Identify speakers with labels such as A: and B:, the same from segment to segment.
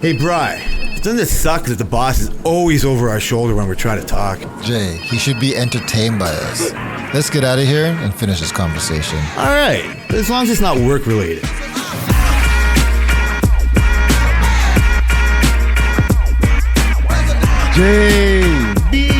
A: Hey, Bri, doesn't it suck that the boss is always over our shoulder when we're trying to talk?
B: Jay, he should be entertained by us. Let's get out of here and finish this conversation.
A: All right, as long as it's not work-related.
C: JB!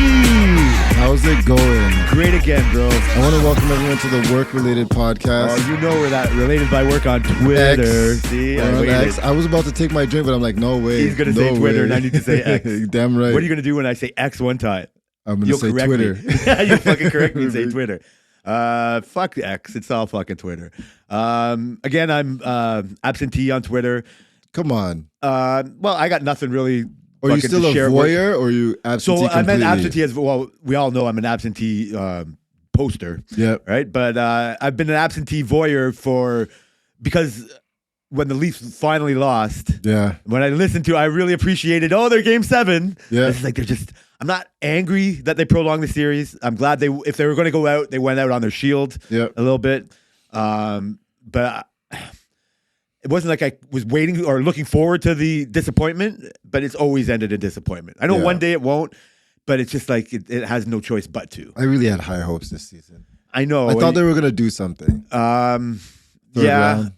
C: How's it going?
D: Great again, bro.
C: I want to welcome everyone to the Work-Related Podcast.
D: Oh, you know we're that related by work on Twitter.
C: X.
D: See,
C: We're on X. I was about to take my drink, but I'm like, no way.
D: He's going to say Twitter, and I need to say X.
C: Damn right.
D: What are you going to do when I say X one time?
C: I'm going to say
D: correct
C: Twitter.
D: Me. You'll fucking correct me and say Twitter. Fuck X. It's all fucking Twitter. Again, I'm absentee on Twitter.
C: Come on.
D: Well, I got nothing really.
C: Are you still a voyeur or are you absentee
D: So I'm an
C: completely?
D: absentee as well. We all know I'm an absentee poster.
C: Yeah.
D: Right. But I've been an absentee voyeur because when the Leafs finally lost, when I listened to, I really appreciated. Oh, they're Game 7.
C: Yeah.
D: It's like I'm not angry that they prolonged the series. I'm glad if they were going to go out, they went out on their shield a little bit. But it wasn't like I was waiting or looking forward to the disappointment, but it's always ended in disappointment. I know one day it won't, but it's just like it has no choice but to.
C: I really had high hopes this season.
D: I know.
C: I thought they were going to do something.
D: Round, I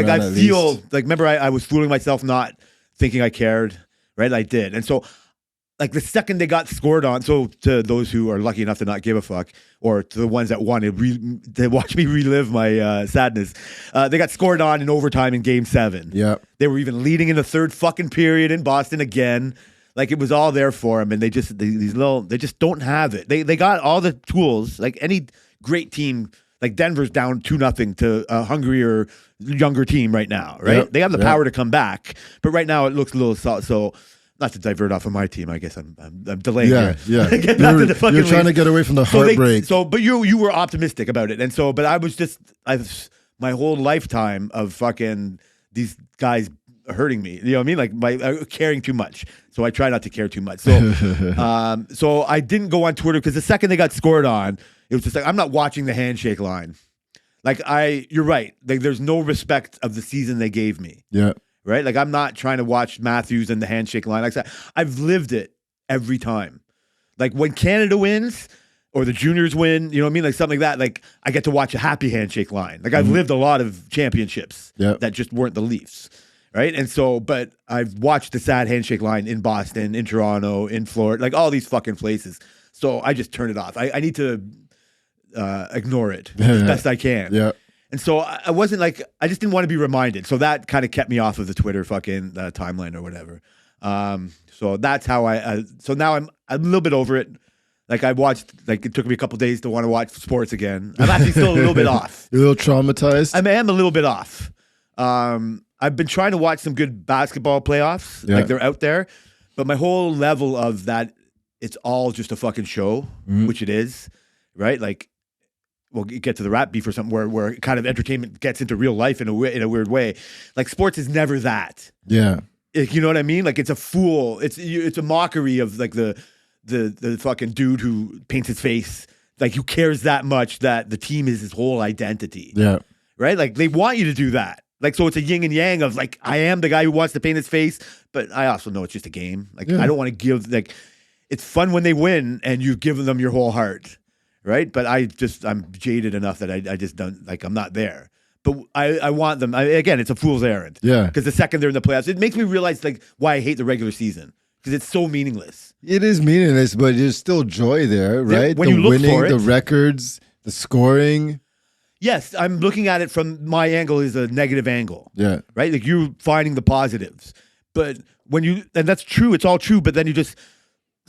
C: round
D: feel
C: least.
D: like, remember I was fooling myself not thinking I cared, right? I did. And so like the second they got scored on, so to those who are lucky enough to not give a fuck, or to the ones that wanted to watch me relive my sadness, they got scored on in overtime in Game 7.
C: Yeah.
D: They were even leading in the third fucking period in Boston again. Like it was all there for them, and they just don't have it. They got all the tools, like any great team. Like Denver's down 2-0 to a hungrier, younger team right now, right?
C: Yep.
D: They have the power to come back, but right now it looks a little so. Not to divert off of my team, I guess I'm delaying here.
C: Yeah.
D: You're
C: trying to get away from the heartbreak.
D: But you were optimistic about it, and so, but I was my whole lifetime of fucking these guys hurting me. You know what I mean? Like caring too much. So I try not to care too much. So, so I didn't go on Twitter because the second they got scored on, it was just like I'm not watching the handshake line. Like you're right. Like there's no respect of the season they gave me.
C: Yeah.
D: Right? Like I'm not trying to watch Matthews and the handshake line. Like I said, I've lived it every time. Like when Canada wins or the juniors win, you know what I mean? Like something like that. Like I get to watch a happy handshake line. Like I've lived a lot of championships that just weren't the Leafs. Right? And so, but I've watched the sad handshake line in Boston, in Toronto, in Florida, like all these fucking places. So I just turn it off. I need to ignore it as best I can.
C: Yeah.
D: And so I wasn't like, I just didn't want to be reminded. So that kind of kept me off of the Twitter fucking timeline or whatever. So that's how so now I'm a little bit over it. Like I watched, like it took me a couple days to want to watch sports again. I'm actually still a little bit off.
C: You're a little traumatized?
D: I am a little bit off. I've been trying to watch some good basketball playoffs. Like they're out there. But my whole level of that, it's all just a fucking show, which it is, right? Like, we'll get to the rap beef or something where kind of entertainment gets into real life in a weird way. Like sports is never that.
C: Yeah.
D: You know what I mean? Like it's a fool. It's a mockery of like the fucking dude who paints his face. Like who cares that much that the team is his whole identity.
C: Yeah.
D: Right? Like they want you to do that. Like so it's a yin and yang of like I am the guy who wants to paint his face, but I also know it's just a game. Like I don't want to give like it's fun when they win and you've given them your whole heart. Right, but I'm jaded enough that I just don't like I'm not there. But I want them. Again, it's a fool's errand.
C: Yeah,
D: because the second they're in the playoffs, it makes me realize like why I hate the regular season because it's so meaningless.
C: It is meaningless, but there's still joy there, right?
D: When
C: the
D: you look
C: winning,
D: for it,
C: the records, the scoring.
D: Yes, I'm looking at it from my angle is a negative angle.
C: Yeah,
D: right. Like you finding the positives, but and that's true. It's all true. But then you just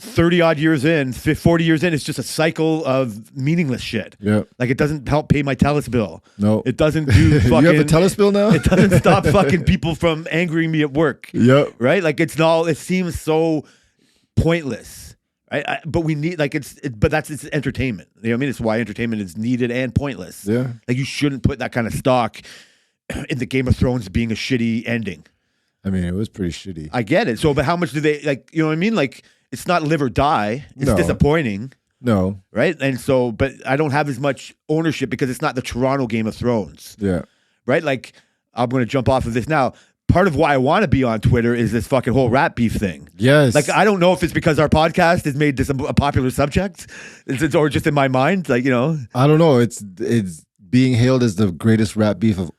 D: 30 odd years in, 40 years in, it's just a cycle of meaningless shit.
C: Yeah.
D: Like it doesn't help pay my TELUS bill.
C: No.
D: It doesn't do fucking...
C: You have a TELUS bill now?
D: It doesn't stop fucking people from angering me at work.
C: Yep.
D: Right? Like it seems so pointless. Right? But we need, like but it's entertainment. You know what I mean? It's why entertainment is needed and pointless.
C: Yeah.
D: Like you shouldn't put that kind of stock in the Game of Thrones being a shitty ending.
C: I mean, it was pretty shitty.
D: I get it. So, but how much do they, like, you know what I mean? Like, it's not live or die. It's disappointing.
C: No.
D: Right? And so, but I don't have as much ownership because it's not the Toronto Game of Thrones.
C: Yeah.
D: Right? Like, I'm going to jump off of this now. part of why I want to be on Twitter is this fucking whole rap beef thing.
C: Yes.
D: Like, I don't know if it's because our podcast has made this a popular subject, or just in my mind. Like,
C: I don't know. It's being hailed as the greatest rap beef of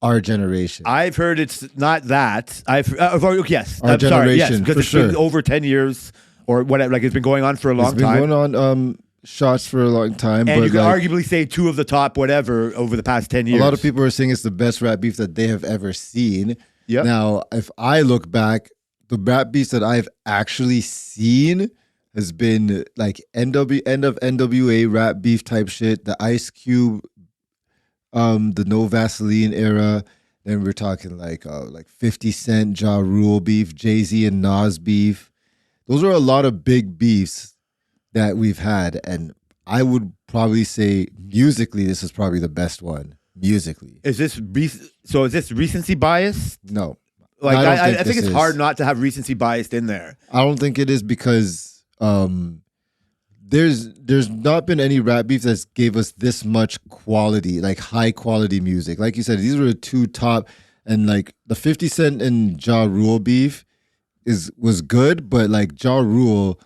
C: our generation.
D: I've heard it's not that. Yes,
C: Our
D: I'm sorry. Yes,
C: generation,
D: because
C: for
D: it's been
C: sure.
D: over 10 years or whatever. Like, it's been going on for a long
C: It's been
D: time.
C: going on shots for a long time.
D: And
C: but
D: you could
C: like,
D: arguably say 2 of the top whatever over the past 10 years.
C: a lot of people are saying it's the best rap beef that they have ever seen.
D: Yep.
C: Now, if I look back, the rap beefs that I've actually seen has been like end of NWA rap beef type shit, the Ice Cube, the No Vaseline era. Then we're talking like 50 Cent, Ja Rule beef, Jay-Z and Nas beef. Those are a lot of big beefs that we've had, and I would probably say musically, this is probably the best one. Musically,
D: Is this recency bias?
C: no,
D: Like,
C: I don't
D: I
C: think
D: think
C: this
D: it's
C: is.
D: hard not to have recency bias in there.
C: I don't think it is because there's not been any rap beef that's gave us this much quality, like high quality music. Like you said, these were the 2 top, and like the 50 Cent and Ja Rule beef was good, but like Ja Rule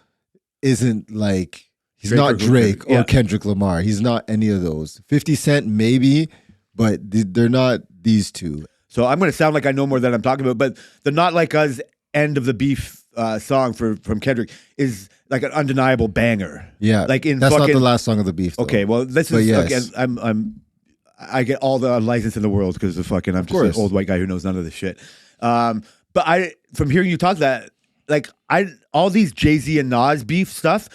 C: isn't like he's
D: Drake
C: not
D: or
C: Drake or
D: yeah.
C: Kendrick Lamar. He's not any of those. 50 Cent maybe, but they're not these 2.
D: So I'm going to sound like I know more than I'm talking about, but the Not Like Us end of the beef song from Kendrick is like an undeniable banger.
C: Yeah,
D: Like in
C: that's not
D: fucking-
C: the last song of the beef. Though.
D: Okay, well, this
C: But
D: is
C: yes.
D: again. I get all the license in the world because of fucking. I'm just
C: course.
D: an old white guy who knows none of this shit. But from hearing you talk that, like all these Jay-Z and Nas beef stuff.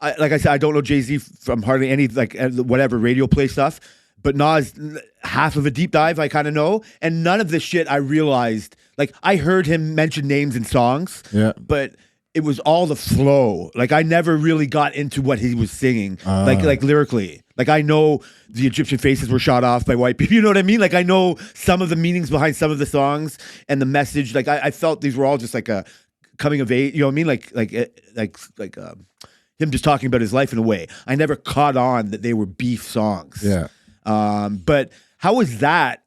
D: Like I said, I don't know Jay-Z from hardly any like whatever radio play stuff. But Nas, half of a deep dive, I kind of know, and none of this shit I realized. Like, I heard him mention names in songs,
C: Yeah.
D: but it was all the flow. Like, I never really got into what he was singing, like lyrically. Like, I know the Egyptian faces were shot off by white people. You know what I mean? Like, I know some of the meanings behind some of the songs and the message. Like, I felt these were all just like a coming of age. You know what I mean? Like him just talking about his life in a way. I never caught on that they were beef songs.
C: Yeah.
D: But how is that?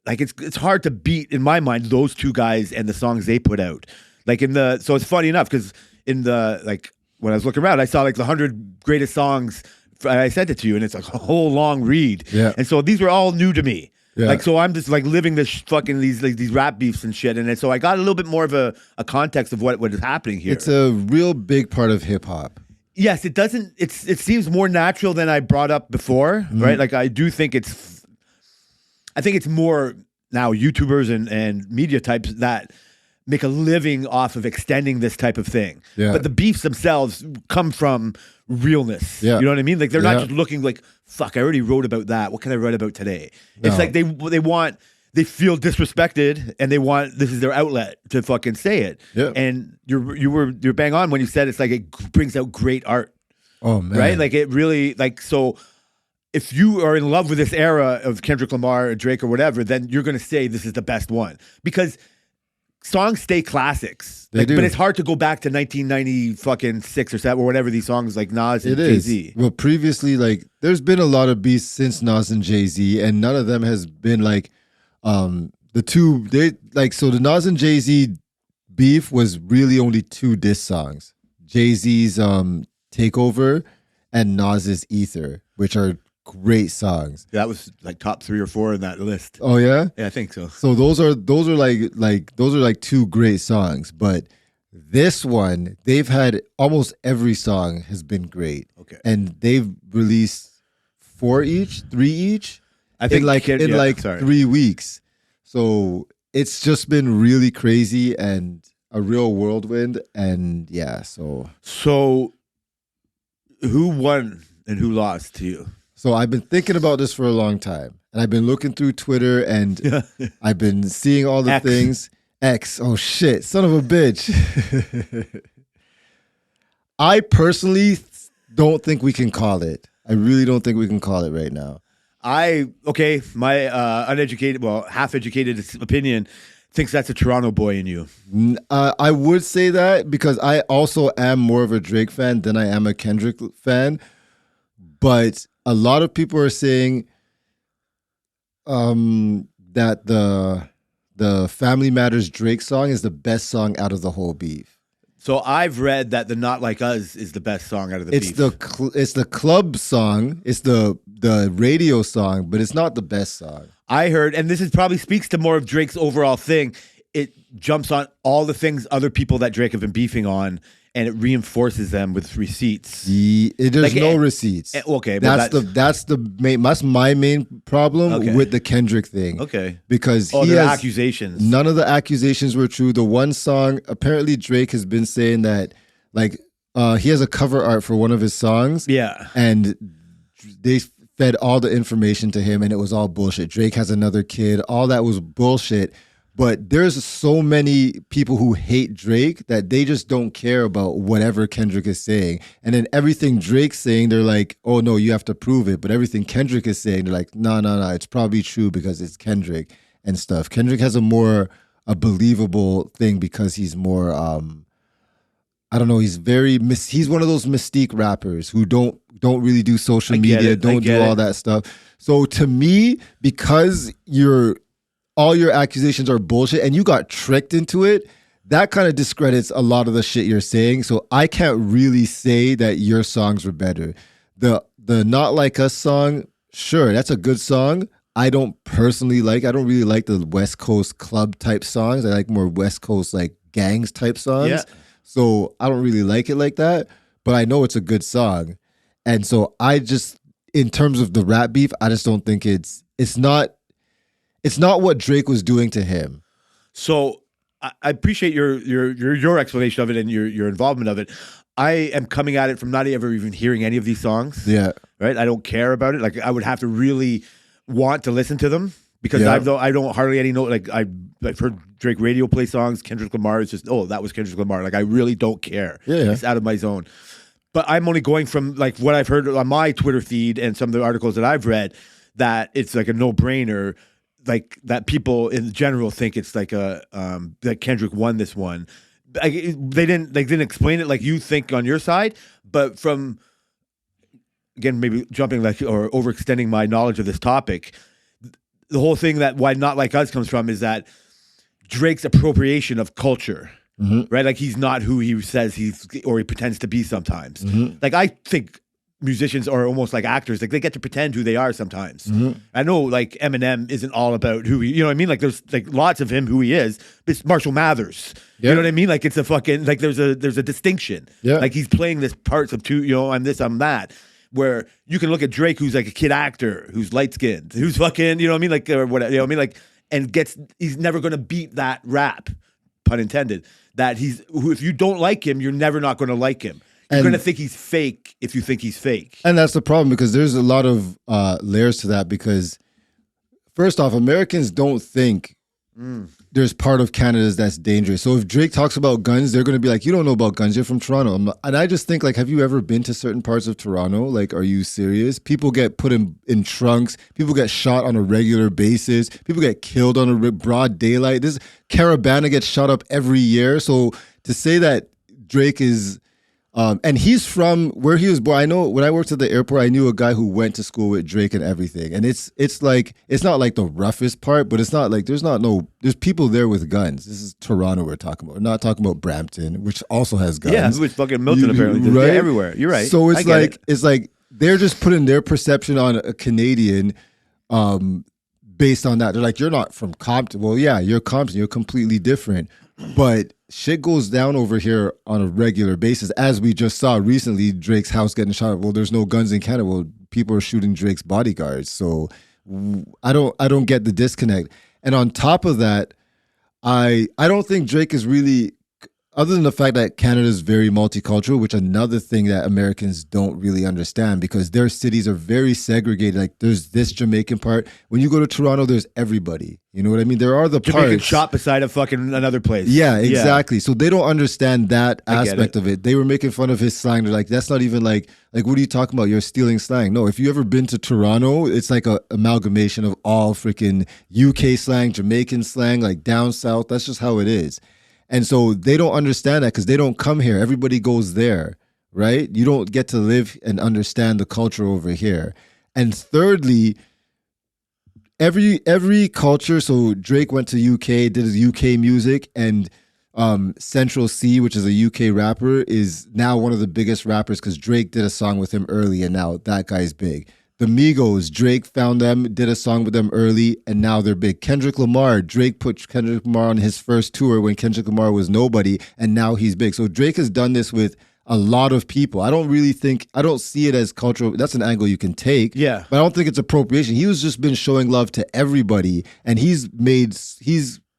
D: Like, it's hard to beat in my mind those 2 guys and the songs they put out. Like so it's funny enough because in the like when I was looking around, I saw like the 100 greatest songs. I sent it to you, and it's like a whole long read.
C: Yeah.
D: And so these were all new to me.
C: Yeah.
D: Like, so I'm just like living this fucking these rap beefs and shit, and so I got a little bit more of a context of what is happening here.
C: It's a real big part of hip hop.
D: Yes, it doesn't. It seems more natural than I brought up before, right? Like, I do think I think it's more now YouTubers and media types that make a living off of extending this type of thing.
C: Yeah.
D: But the beefs themselves come from realness.
C: Yeah.
D: You know what I mean? Like, they're
C: Yeah.
D: not just looking like, fuck, I already wrote about that. What can I write about today? It's
C: No.
D: like they feel disrespected and they want, this is their outlet to fucking say it.
C: Yeah.
D: And you're bang on when you said it's like it brings out great art.
C: Oh man.
D: Right? Like, it really, like, so if you are in love with this era of Kendrick Lamar or Drake or whatever, then you're going to say this is the best one because songs stay classics.
C: They do.
D: But it's hard to go back to 1990 fucking 6 or 7 or whatever these songs like Nas and
C: It is.
D: Jay-Z.
C: Well, previously, like, there's been a lot of beefs since Nas and Jay-Z, and none of them has been like the 2. They like, so the Nas and Jay-Z beef was really only 2 diss songs: Jay-Z's Takeover and Nas's Ether, which are great songs.
D: That was like top 3 or 4 in that list.
C: Oh yeah.
D: Yeah, I think so.
C: So those are like 2 great songs, but this one, they've had almost every song has been great.
D: Okay.
C: And they've released 3 each.
D: I think
C: in
D: sorry.
C: 3 weeks. So it's just been really crazy and a real whirlwind. And yeah, so
D: who won and who lost to you?
C: So I've been thinking about this for a long time, and I've been looking through Twitter, and I've been seeing all the
D: X.
C: things. X, oh shit, son of a bitch. I personally don't think we can call it. I really don't think we can call it right now.
D: My uneducated, well, half-educated opinion thinks that's a Toronto boy in you.
C: I would say that because I also am more of a Drake fan than I am a Kendrick fan, but a lot of people are saying that the the Family Matters Drake song is the best song out of the whole beef.
D: So I've read that the Not Like Us is the best song out of the
C: It's
D: beef.
C: it's the club song, it's the radio song, but it's not the best song.
D: I heard, and this is probably speaks to more of Drake's overall thing. It jumps on all the things other people that Drake have been beefing on, and it reinforces them with receipts.
C: There's
D: Like,
C: no receipts.
D: Okay, well,
C: that's my main problem
D: Okay.
C: with the Kendrick thing.
D: Okay.
C: Because
D: Oh,
C: he
D: the
C: has
D: accusations.
C: none of the accusations were true. The one song, apparently Drake has been saying that like he has a cover art for one of his songs.
D: Yeah.
C: And they fed all the information to him and it was all bullshit. Drake has another kid. All that was bullshit. But there's so many people who hate Drake that they just don't care about whatever Kendrick is saying. And then everything Drake's saying, they're like, oh no, you have to prove it. But everything Kendrick is saying, they're like, no, it's probably true because it's Kendrick and stuff. Kendrick has a believable thing because he's more, I don't know, he's one of those mystique rappers who don't really do social media, don't do all that stuff. So to me, because all your accusations are bullshit and you got tricked into it, that kind of discredits a lot of the shit you're saying. So I can't really say that your songs were better. The Not Like Us song, sure, that's a good song. I don't really like the West Coast club type songs. I like more West Coast like gangs type songs.
D: Yeah.
C: So I don't really like it like that, but I know it's a good song. And so in terms of the rap beef, I just don't think it's not what Drake was doing to him.
D: So I appreciate your explanation of it and your involvement of it. I am coming at it from not ever even hearing any of these songs.
C: Yeah.
D: Right. I don't care about it. Like I would have to really want to listen to them because
C: Yeah.
D: I don't hardly any know. Like I've heard Drake radio play songs. Kendrick Lamar is just that was Kendrick Lamar. Like I really don't care.
C: Yeah.
D: It's out of my zone. But I'm only going from like what I've heard on my Twitter feed and some of the articles that I've read that it's like a no-brainer. Like that people in general think it's like that Kendrick won this one. They didn't explain it like you think on your side, but from again maybe jumping like or overextending my knowledge of this topic, the whole thing that why Not Like Us comes from is that Drake's appropriation of culture, right? Like he's not who he says he pretends to be sometimes. Like I think musicians are almost like actors. Like they get to pretend who they are sometimes. I know like Eminem isn't all about who he, you know what I mean? Like there's like lots of him who he is. It's Marshall Mathers.
C: Yeah.
D: You know what I mean? Like it's a fucking, like there's a distinction.
C: Yeah.
D: Like he's playing this parts of two, I'm this, I'm that. Where you can look at Drake, who's like a kid actor, who's light skinned, who's fucking, you know what I mean? Like, or whatever, you know what I mean? Like, and he's never going to beat that rap, pun intended, that if you don't like him, you're never not going to like him. You're going to think he's fake if you think he's fake.
C: And that's the problem because there's a lot of layers to that because first off, Americans don't think there's part of Canada that's dangerous. So if Drake talks about guns, they're going to be like, you don't know about guns. You're from Toronto. And I just think like, have you ever been to certain parts of Toronto? Like, are you serious? People get put in trunks. People get shot on a regular basis. People get killed on a broad daylight. This Carabana gets shot up every year. So to say that Drake is... and he's from where he was born. I know when I worked at the airport, I knew a guy who went to school with Drake and everything. And it's like, it's not like the roughest part, but it's not like, there's people there with guns. This is Toronto we're talking about. We're not talking about Brampton, which also has guns.
D: Yeah, which fucking Milton apparently.
C: Right?
D: Yeah, everywhere. You're right.
C: So
D: I get it.
C: it's like they're just putting their perception on a Canadian based on that. They're like, you're not from Compton. Well, yeah, you're Compton. You're completely different. But shit goes down over here on a regular basis. As we just saw recently, Drake's house getting shot. Well, there's no guns in Canada. Well, people are shooting Drake's bodyguards. So I don't get the disconnect. And on top of that, I don't think Drake is really, other than the fact that Canada is very multicultural, which another thing that Americans don't really understand because their cities are very segregated. Like there's this Jamaican part. When you go to Toronto, there's everybody. You know what I mean? There are the
D: Jamaican
C: parts.
D: shot beside a fucking another place.
C: Yeah, exactly. So they don't understand that
D: I get
C: aspect
D: it.
C: of it. They were making fun of his slang. They're like, that's not even like what are you talking about? You're stealing slang. No, if you ever been to Toronto, it's like a amalgamation of all freaking UK slang, Jamaican slang, like down south. That's just how it is. And so they don't understand that because they don't come here. Everybody goes there, right? You don't get to live and understand the culture over here. And thirdly, every culture. So Drake went to UK, did his UK music, and Central C, which is a UK rapper, is now one of the biggest rappers because Drake did a song with him early, and now that guy's big. The Migos, Drake found them, did a song with them early, and now they're big. Kendrick Lamar, Drake put Kendrick Lamar on his first tour when Kendrick Lamar was nobody, and now he's big. So Drake has done this with a lot of people. I don't see it as cultural. That's an angle you can take.
D: Yeah.
C: But I don't think it's appropriation. He was just been showing love to everybody, and he's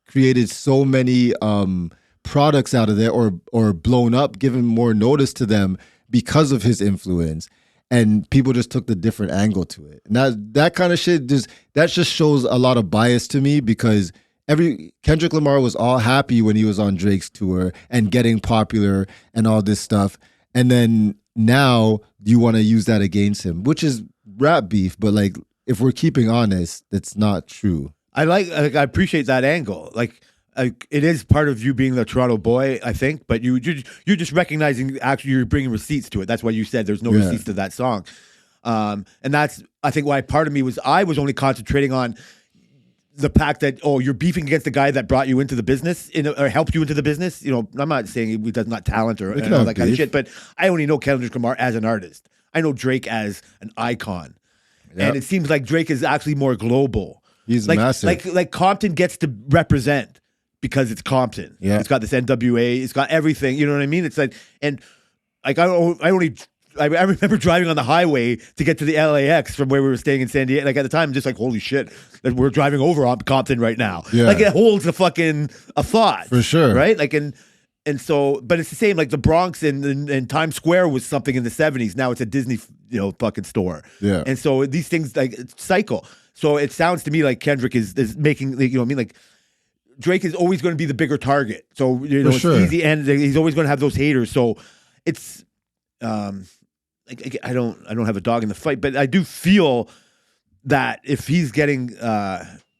C: created so many products out of there or blown up, given more notice to them because of his influence. And people just took the different angle to it. And that kind of shit just shows a lot of bias to me because Kendrick Lamar was all happy when he was on Drake's tour and getting popular and all this stuff. And then now you want to use that against him, which is rap beef. But like, if we're keeping honest, that's not true.
D: I appreciate that angle. Like it is part of you being the Toronto boy, I think, but you're just recognizing actually you're bringing receipts to it. That's why you said there's no receipts to that song. And that's, I think, why part of me I was only concentrating on the fact that, you're beefing against the guy that brought you into the business or helped you into the business. You know, I'm not saying he does not talent or all that kind of shit, but I only know Kendrick Lamar as an artist. I know Drake as an icon. Yep. And it seems like Drake is actually more global.
C: He's massive.
D: Like Compton gets to represent because it's Compton.
C: Yeah.
D: It's got this NWA. It's got everything. You know what I mean? It's like, and like I remember driving on the highway to get to the LAX from where we were staying in San Diego. Like at the time, just like, holy shit, that we're driving over on Compton right now.
C: Yeah.
D: Like it holds a thought.
C: For sure.
D: Right? Like, and so, but it's the same, like the Bronx and Times Square was something in the 70s. Now it's a Disney, fucking store.
C: Yeah.
D: And so these things like cycle. So it sounds to me like Kendrick is making, you know what I mean? Like, Drake is always going to be the bigger target. So, it's easy, and he's always going to have those haters. So it's, like, I don't have a dog in the fight, but I do feel that if he's getting,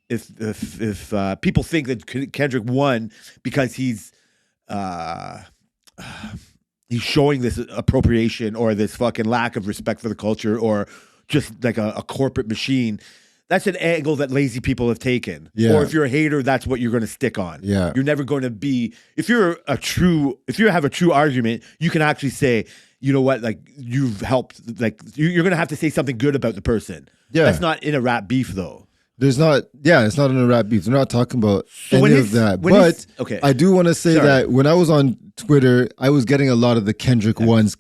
D: if people think that Kendrick won because he's showing this appropriation or this fucking lack of respect for the culture or just like a corporate machine, that's an angle that lazy people have taken.
C: Yeah.
D: Or if you're a hater, that's what you're going to stick on.
C: Yeah.
D: You're never going to be, if you have a true argument, you can actually say, you know what, like you've helped, like you're going to have to say something good about the person.
C: Yeah.
D: That's not in a rap beef though.
C: It's not in a rap beef. We're not talking about any of that. But
D: okay.
C: I do want to say that when I was on Twitter, I was getting a lot of the Kendrick ones.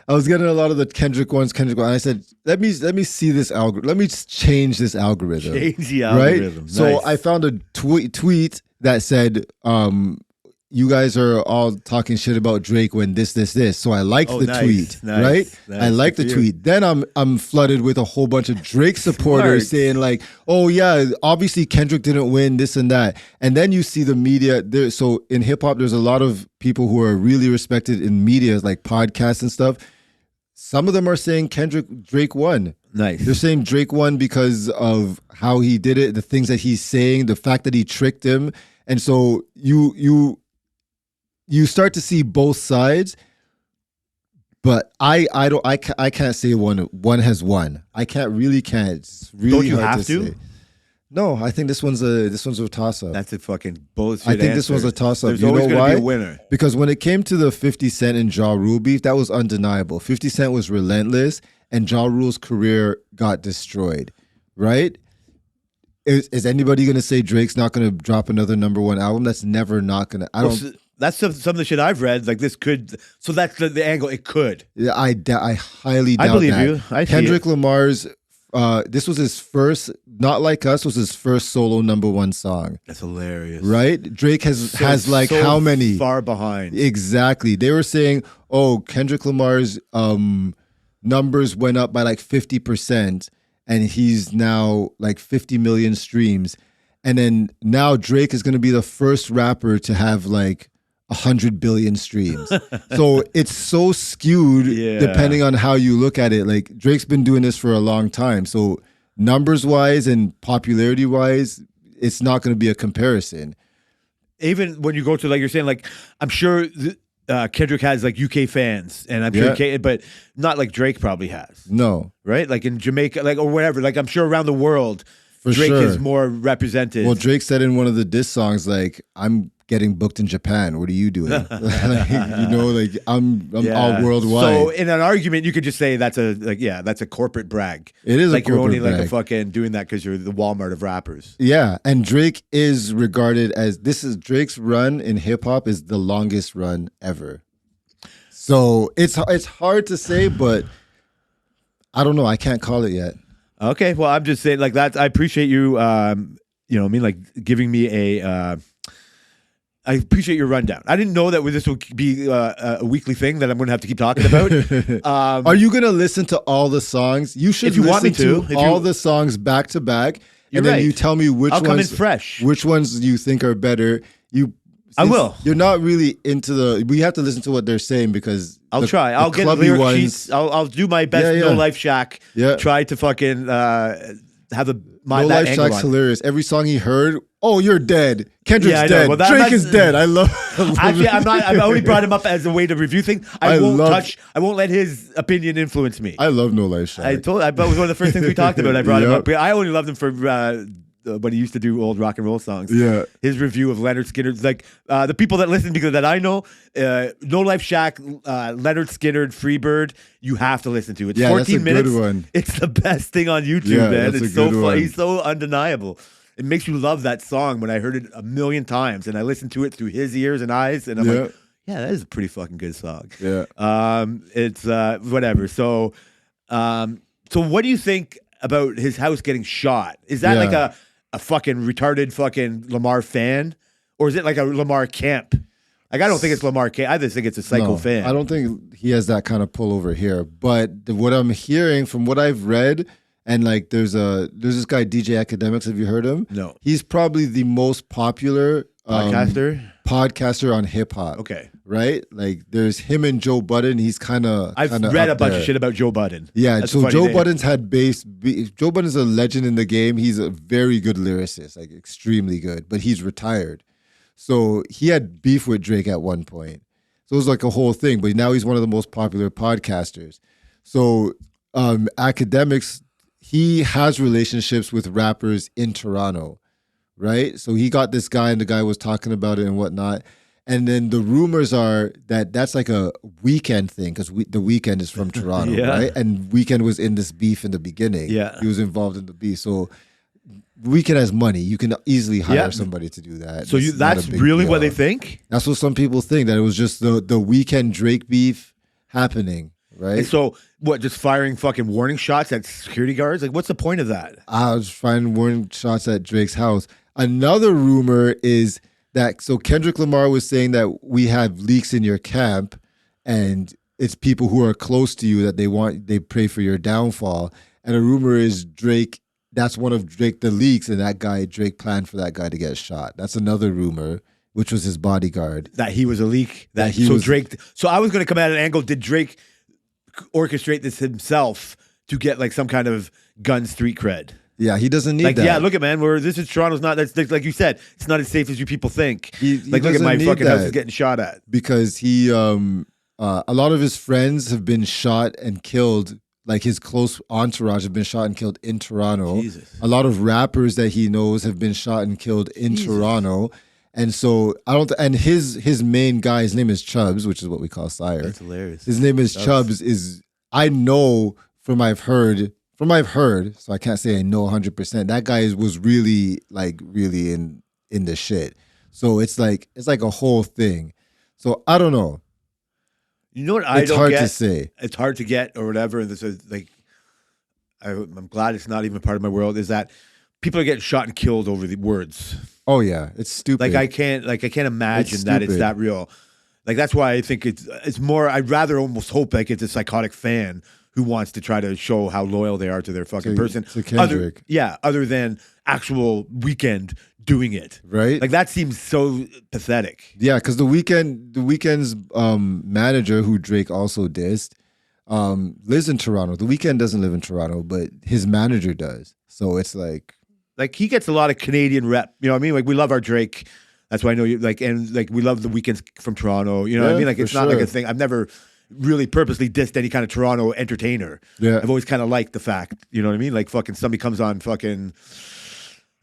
C: I was getting a lot of the Kendrick ones. And I said, let me see this algorithm. Let me change this algorithm.
D: Change the algorithm.
C: Right?
D: Nice.
C: So I found a tweet that said, you guys are all talking shit about Drake when this. So I liked the tweet, right?
D: Nice.
C: I liked the tweet. Then I'm flooded with a whole bunch of Drake supporters saying like, oh yeah, obviously Kendrick didn't win this and that. And then you see the media there. So in hip hop, there's a lot of people who are really respected in media, like podcasts and stuff. Some of them are saying Drake won.
D: Nice.
C: They're saying Drake won because of how he did it, the things that he's saying, the fact that he tricked him. And so you start to see both sides, but I can't say one has won. I can't. It's really
D: Don't you
C: hard
D: have to?
C: say. No, I think this one's a toss up.
D: That's a fucking bullshit.
C: I think this was a toss up.
D: There's
C: You
D: always
C: know
D: going
C: why?
D: to be a winner.
C: Because when it came to the 50 Cent and Ja Rule beef, that was undeniable. 50 Cent was relentless, and Ja Rule's career got destroyed. Right? Is anybody going to say Drake's not going to drop another #1 album? That's never not going to.
D: That's some of the shit I've read. Like this could. So that's the angle. It could.
C: Yeah, I highly doubt
D: I believe
C: that.
D: you. I see
C: Kendrick Lamar's. This was his first. Not Like Us was his first solo #1 song.
D: That's hilarious.
C: Right? Drake has like
D: so
C: how many?
D: Far behind.
C: Exactly. They were saying, oh, Kendrick Lamar's numbers went up by like 50%, and he's now like 50 million streams. And then now Drake is going to be the first rapper to have like 100 billion streams. So it's so skewed depending on how you look at it. Like Drake's been doing this for a long time. So numbers wise and popularity wise, it's not going to be a comparison.
D: Even when you go to, like you're saying, like I'm sure Kendrick has like UK fans, and I'm sure, but not like Drake probably has,
C: No,
D: right? Like in Jamaica, like or whatever. Like I'm sure around the world,
C: for
D: Drake
C: sure.
D: is more represented.
C: Well, Drake said in one of the diss songs, like, "I'm getting booked in Japan. What are you doing?" Like, you know, like I'm all worldwide.
D: So in an argument, you could just say that's a corporate brag.
C: It is
D: like
C: a
D: you're only
C: corporate
D: like a
C: brag.
D: fucking doing that because you're the Walmart of rappers.
C: Yeah, and Drake is regarded as Drake's run in hip hop is the longest run ever. So it's hard to say, but I don't know. I can't call it yet.
D: Okay, well, I'm just saying like that. I appreciate you. You know, what I mean, like giving me a. I appreciate your rundown. I didn't know that this would be a weekly thing that I'm going to have to keep talking about.
C: Are you gonna listen to all the songs? You should
D: If you want me
C: listen
D: to. If
C: all
D: you-
C: the songs back to back,
D: You're
C: and then
D: right.
C: you tell me which
D: I'll
C: ones
D: come in fresh.
C: which ones you think are better.
D: I
C: since
D: will.
C: You're not really into the. We have to listen to what they're saying because
D: I'll
C: the-
D: try.
C: the
D: I'll get
C: clubby
D: lyric
C: ones-
D: sheets. I'll do my best.
C: Yeah, yeah.
D: No Life Shack.
C: Yeah.
D: Try to fucking have
C: No
D: that
C: Life
D: angle
C: Shack's
D: on.
C: hilarious. Every song he heard, oh, you're dead. Kendrick's
D: Yeah, I know.
C: dead.
D: Well, that-
C: Drake
D: that's-
C: is dead. I love.
D: Actually, I'm not. I only brought him up as a way to review things. I won't
C: love-
D: touch. I won't let his opinion influence me.
C: I love No Life Shack.
D: I told. That was one of the first things we talked about. I brought him
C: Yep.
D: up. But I only loved him for when he used to do old rock and roll songs.
C: Yeah.
D: His review of Leonard Skinner's like the people that listen because that I know. No Life Shack, Leonard Skinner, Freebird. You have to listen to. It's
C: Yeah, that's
D: 14
C: a good
D: minutes.
C: one.
D: It's the best thing on YouTube,
C: Yeah,
D: man.
C: that's a
D: It's so
C: good
D: fun.
C: one.
D: He's so undeniable. It makes you love that song when I heard it a million times and I listened to it through his ears and eyes and I'm
C: Yeah.
D: like, yeah, that is a pretty fucking good song.
C: Yeah.
D: It's whatever. So what do you think about his house getting shot? Is that
C: Yeah.
D: like a fucking retarded fucking Lamar fan, or is it like a Lamar camp? Like I don't think it's Lamar camp. I just think it's a psycho
C: No,
D: fan.
C: I don't think he has that kind of pull over here. But what I'm hearing from what I've read, and like there's this guy DJ Academics. Have you heard him?
D: No.
C: He's probably the most popular podcaster on hip hop.
D: Okay.
C: Right? Like there's him and Joe Budden. He's kind of
D: I've read a bunch of shit about Joe Budden.
C: Yeah,
D: That's a
C: so
D: funny
C: Joe
D: name.
C: Budden's had Joe Budden's a legend in the game. He's a very good lyricist, like extremely good, but he's retired. So he had beef with Drake at one point. So it was like a whole thing, but now he's one of the most popular podcasters. So Academics, he has relationships with rappers in Toronto, right? So he got this guy and the guy was talking about it and whatnot. And then the rumors are that that's like a Weekend thing because the Weekend is from Toronto,
D: Yeah.
C: right? And Weekend was in this beef in the beginning.
D: Yeah.
C: He was involved in the beef. So Weekend has money. You can easily hire
D: Yeah.
C: somebody to do that.
D: So
C: It's not
D: that's
C: a big
D: really
C: deal.
D: what they think?
C: That's what some people think, that it was just the Weekend Drake beef happening, right?
D: And so what, just firing fucking warning shots at security guards? Like what's the point of that?
C: I was finding warning shots at Drake's house. Another rumor is that Kendrick Lamar was saying that we have leaks in your camp, and it's people who are close to you that they pray for your downfall. And a rumor is Drake. That's one of the leaks, and that guy Drake planned for that guy to get shot. That's another rumor, which was his bodyguard.
D: That he was a leak.
C: That he
D: so
C: was-
D: Drake. So I was going to come at an angle. Did Drake orchestrate this himself to get like some kind of gun street cred?
C: Yeah, he doesn't need
D: Like,
C: that.
D: yeah, look at man. This is Toronto's not. That's like you said. It's not as safe as you people think.
C: He
D: like, look at
C: doesn't
D: my
C: need
D: fucking house
C: that.
D: is getting shot at.
C: because he a lot of his friends have been shot and killed, like his close entourage have been shot and killed in Toronto.
D: Jesus.
C: A lot of rappers that he knows have been shot and killed in Toronto. And so I don't and his main guy, his name is Chubbs, which is what we call Sire.
D: That's hilarious.
C: His name is Chubbs. I know from I've heard, so I can't say I know 100%. That guy was really in the shit. So it's like a whole thing. So I don't know.
D: You know what I
C: It's
D: don't
C: hard
D: get?
C: to say.
D: It's hard to get or whatever. And this is like, I'm glad it's not even part of my world. Is that people are getting shot and killed over the words?
C: Oh yeah, it's stupid.
D: Like I can't imagine
C: It's
D: that it's
C: stupid.
D: that real. Like that's why I think it's more. I'd rather almost hope like it's a psychotic fan who wants to try to show how loyal they are to their fucking person.
C: to Kendrick.
D: Other than actual Weekend doing it.
C: Right?
D: Like that seems so pathetic.
C: Yeah, because the Weeknd's manager, who Drake also dissed, lives in Toronto. The Weeknd doesn't live in Toronto, but his manager does. So it's like,
D: Like he gets a lot of Canadian rep. You know what I mean? Like we love our Drake. That's why I know you like, and like we love the Weekends from Toronto. You know what I
C: Yeah,
D: mean? Like
C: for
D: it's not like
C: sure.
D: a thing. I've never really purposely dissed any kind of Toronto entertainer.
C: Yeah.
D: I've always kind of liked the fact, you know what I mean? Like fucking somebody comes on fucking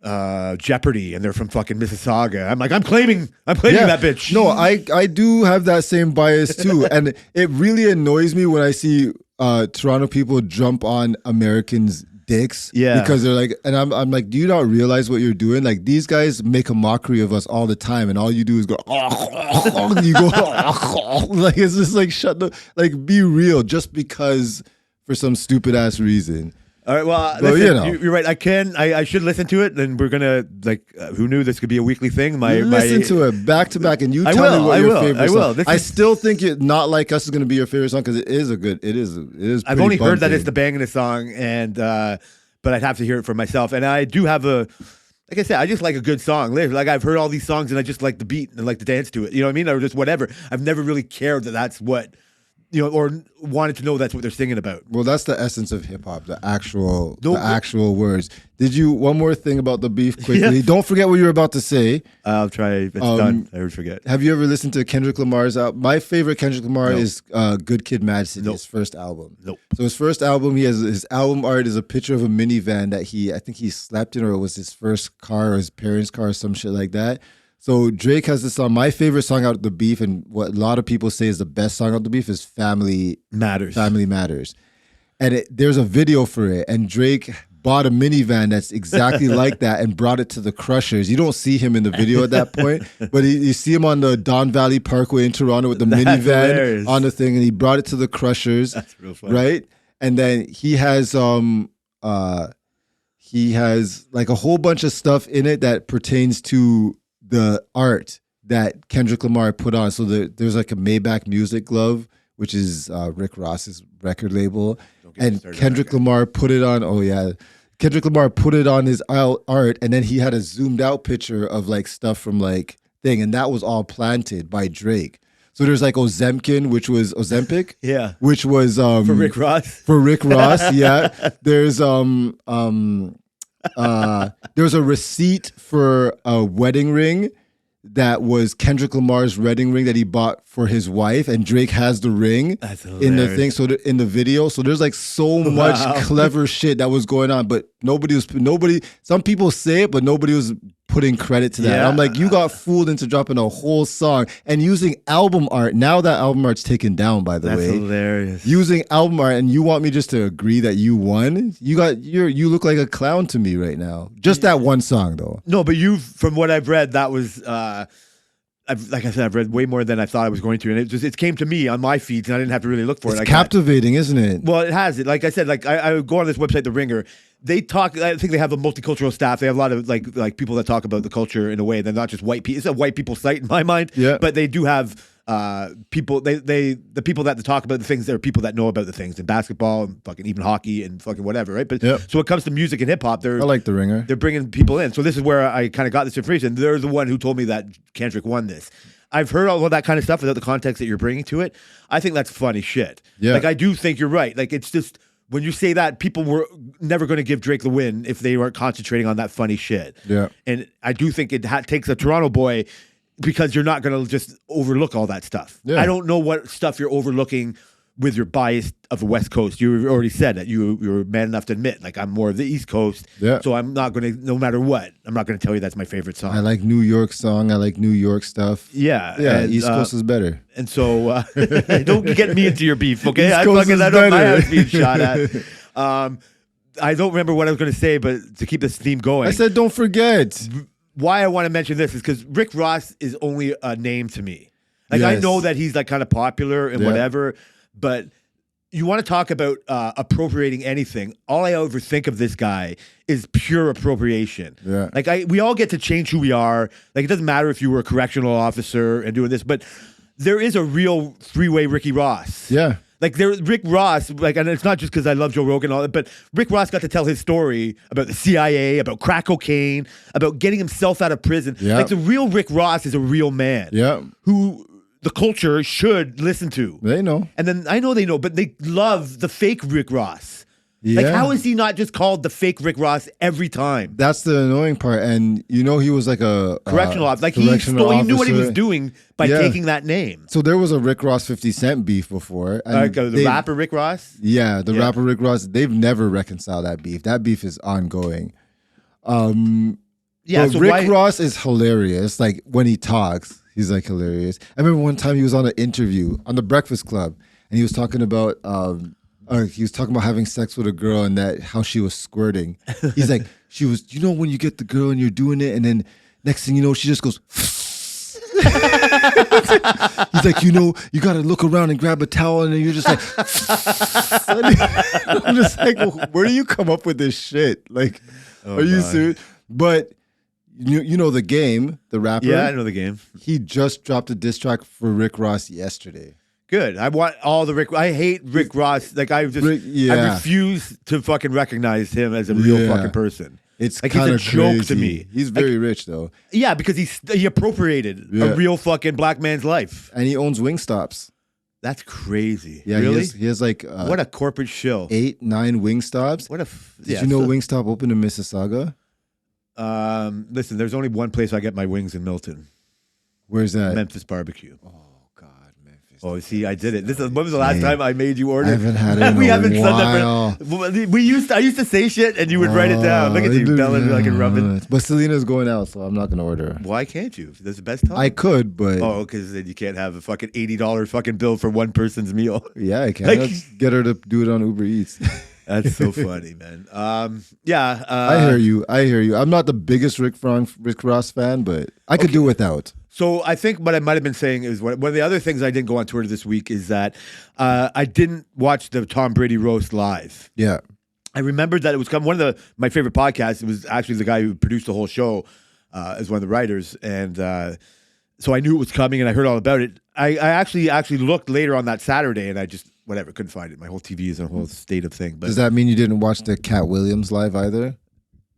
D: Jeopardy and they're from fucking Mississauga. I'm like, I'm claiming that bitch.
C: No, I do have that same bias too, and it really annoys me when I see Toronto people jump on Americans' dicks.
D: Yeah.
C: because they're like, and I'm like, do you not realize what you're doing? Like these guys make a mockery of us all the time, and all you do is go, you go, like it's just like shut the, like be real, just because for some stupid ass reason.
D: All right, well,
C: Well,
D: listen,
C: you know.
D: you're right. I should listen to it, and we're gonna like. Who knew this could be a weekly thing?
C: Listen to it back to back, and you
D: I
C: tell
D: will,
C: me what
D: I
C: your
D: will,
C: favorite
D: I
C: song.
D: will. This
C: I
D: is-
C: still think it Not Like Us is going to be your favorite song because it is a good. It is.
D: I've
C: pretty
D: only heard that
C: bumping.
D: it's the bangingest song, and but I'd have to hear it for myself. And I do have a, like I said, I just like a good song. Like I've heard all these songs, and I just like the beat and like to dance to it. You know what I mean? Or just whatever. I've never really cared that that's what, you know, or wanted to know that's what they're singing about.
C: Well, that's the essence of hip hop, the actual words. Did you one more thing about the beef quickly?
D: Yeah.
C: Don't forget what you were about to say.
D: I'll try. It's done. I would forget.
C: Have you ever listened to Kendrick Lamar's album? My favorite Kendrick Lamar
D: No.
C: is Good Kid, Mad City,
D: Nope.
C: his first album.
D: Nope.
C: So his first album, he has his album art is a picture of a minivan that I think he slept in, or it was his first car or his parents' car or some shit like that. So Drake has this song. My favorite song out of the beef, and what a lot of people say is the best song out of the beef, is Family
D: Matters.
C: Matters. And there's a video for it, and Drake bought a minivan that's exactly like that and brought it to the Crushers. You don't see him in the video at that point, but you see him on the Don Valley Parkway in Toronto with the
D: That's
C: minivan
D: hilarious.
C: on the thing, and he brought it to the Crushers.
D: That's real funny.
C: Right? And then he has like a whole bunch of stuff in it that pertains to the art that Kendrick Lamar put on. So there's like a Maybach Music glove, which is Rick Ross's record label,
D: get me
C: and
D: started on
C: Kendrick
D: that guy.
C: Lamar put it on. Oh yeah, Kendrick Lamar put it on his art, and then he had a zoomed out picture of like stuff from like thing, and that was all planted by Drake. So there's like Ozempic, which was Ozempic,
D: Yeah.
C: which was
D: For Rick Ross.
C: for Rick Ross, yeah. There's there's a receipt for a wedding ring that was Kendrick Lamar's wedding ring that he bought for his wife, and Drake has the ring
D: That's
C: in the thing.
D: hilarious.
C: So in the video, so there's like so much clever shit that was going on, but nobody. Some people say it, but nobody was putting credit to that.
D: Yeah.
C: I'm like, you got fooled into dropping a whole song and using album art. Now that album art's taken down, by the
D: That's
C: way.
D: hilarious.
C: Using album art, and you want me just to agree that you won? You look like a clown to me right now. Just that one song though.
D: No, but from what I've read, that was, like I said, I've read way more than I thought I was going to, and it came to me on my feeds, and I didn't have to really look for
C: It's
D: it.
C: captivating, isn't it?
D: Well, it has it. Like I said, like I go on this website, The Ringer. They talk. I think they have a multicultural staff. They have a lot of like people that talk about the culture in a way. They're not just white people. It's a white people site in my mind.
C: Yeah.
D: But they do have people. The people that talk about the things. They're people that know about the things in basketball and fucking even hockey and fucking whatever, right? But
C: Yep.
D: so when it comes to music and hip hop,
C: I like The Ringer.
D: they're bringing people in. So this is where I kind of got this information. They're the one who told me that Kendrick won this. I've heard all of that kind of stuff without the context that you're bringing to it. I think that's funny shit.
C: Yeah.
D: Like I do think you're right. Like it's just when you say that, people were never going to give Drake the win if they weren't concentrating on that funny shit.
C: Yeah.
D: And I do think it takes a Toronto boy because you're not going to just overlook all that stuff.
C: Yeah.
D: I don't know what stuff you're overlooking with your bias of the West Coast. You already said that you're man enough to admit, like I'm more of the East Coast.
C: Yeah.
D: So I'm not going to, no matter what, I'm not going to tell you that's my favorite song.
C: I like New York song. I like New York stuff.
D: Yeah.
C: Yeah,
D: and,
C: East Coast is better.
D: And so don't get me into your beef, okay?
C: East
D: I
C: Coast is
D: don't my
C: better.
D: house being shot at. I don't remember what I was going to say, but to keep this theme going,
C: I said, don't forget.
D: why I want to mention this is because Rick Ross is only a name to me. Like I
C: Yes.
D: know that he's like kind of popular and
C: Yeah.
D: whatever, but you want to talk about appropriating anything. All I ever think of this guy is pure appropriation.
C: Yeah.
D: Like we all get to change who we are. Like it doesn't matter if you were a correctional officer and doing this, but there is a real three-way Ricky Ross.
C: Yeah.
D: Like Rick Ross, like, and it's not just because I love Joe Rogan and all that, but Rick Ross got to tell his story about the CIA, about crack cocaine, about getting himself out of prison.
C: Yeah.
D: Like the real Rick Ross is a real man.
C: Yeah.
D: Who the culture should listen to.
C: They know.
D: And then I know they know, but they love the fake Rick Ross. Like,
C: Yeah.
D: how is he not just called the fake Rick Ross every time?
C: That's the annoying part. And he was like a
D: Correctional officer. Like, he knew what he was doing by
C: Yeah.
D: taking that name.
C: So there was a Rick Ross 50 Cent beef before. And
D: The rapper Rick Ross?
C: Yeah, the
D: Yeah.
C: rapper Rick Ross. They've never reconciled that beef. That beef is ongoing.
D: Yeah,
C: But
D: so
C: Rick
D: why?
C: Ross is hilarious. Like when he talks, he's like hilarious. I remember one time he was on an interview on the Breakfast Club, and he was talking about having sex with a girl and that how she was squirting. He's like, she was, when you get the girl and you're doing it, and then next thing you know, she just goes. He's like, you got to look around and grab a towel, and then you're just like, I'm just like, where do you come up with this shit? Like, are you serious? But you know the game, the rapper.
D: Yeah, I know the game.
C: He just dropped a diss track for Rick Ross yesterday.
D: Good. I want all the Rick. I hate Rick Ross. Like, I refuse to fucking recognize him as a real
C: Yeah.
D: fucking person.
C: It's
D: Like, he's
C: kind
D: a
C: of
D: joke to me.
C: He's very rich though,
D: Yeah, because he appropriated
C: Yeah.
D: a real fucking black man's life.
C: and he owns Wingstops.
D: That's crazy.
C: Yeah,
D: Really?
C: he has like
D: What a corporate shill.
C: 8-9 Wingstops.
D: What a.
C: Did you know Wingstop opened in Mississauga?
D: Listen, there's only one place I get my wings in Milton.
C: Where's that?
D: Memphis Barbecue.
C: Oh God, Memphis.
D: Oh, see, I did it. When was the last time I made you order?
C: I haven't had it in
D: we
C: a
D: haven't
C: while.
D: said that. I used to say shit, and you would write it down. Look at you, belling like a rubbing.
C: But Selena's going out, so I'm not gonna order.
D: Why can't you? That's the best time.
C: I could, but
D: Oh, because then you can't have a fucking $80 fucking bill for one person's meal.
C: yeah, I can.
D: Like-
C: Let's get her to do it on Uber Eats.
D: That's so funny, man. Yeah.
C: I hear you. I'm not the biggest Rick Ross fan, but I could do without.
D: So I think what I might have been saying is one of the other things I didn't go on Twitter this week is that I didn't watch the Tom Brady roast live.
C: Yeah.
D: I remembered that it was one of my favorite podcasts. It was actually the guy who produced the whole show as one of the writers, and so I knew it was coming, and I heard all about it. I actually looked later on that Saturday, and I just couldn't find it. My whole TV is in a whole state of thing. But
C: Does that mean you didn't watch the Cat Williams live either?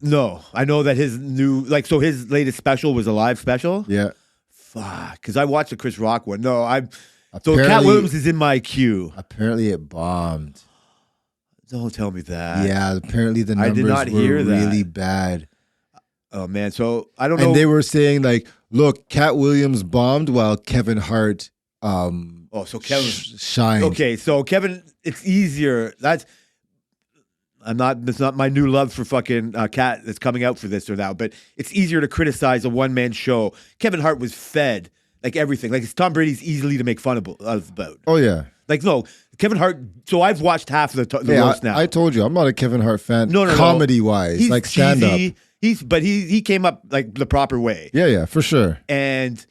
D: no, I know that his his latest special was a live special.
C: Yeah.
D: Fuck, because I watched the Chris Rock one. No, so Cat
C: Apparently-
D: Williams is in my queue.
C: Apparently it bombed.
D: Don't tell me that.
C: Yeah, apparently the
D: I
C: numbers
D: did not hear
C: were
D: that.
C: really bad.
D: Oh man, so I don't know.
C: And they were saying like, look, Cat Williams bombed while Kevin Hart
D: so Kevin.
C: shined.
D: Okay, so Kevin, it's easier. That's not my new love for fucking Cat that's coming out for this or that, but it's easier to criticize a one man show. Kevin Hart was fed like everything. Like, it's Tom Brady's easily to make fun about.
C: Oh yeah.
D: Like, no, Kevin Hart. So I've watched half of the
C: Yeah,
D: roast now.
C: I told you I'm not a Kevin Hart fan.
D: No.
C: Comedy wise,
D: He's
C: like stand up.
D: cheesy. But he came up like the proper way.
C: Yeah, for sure.
D: And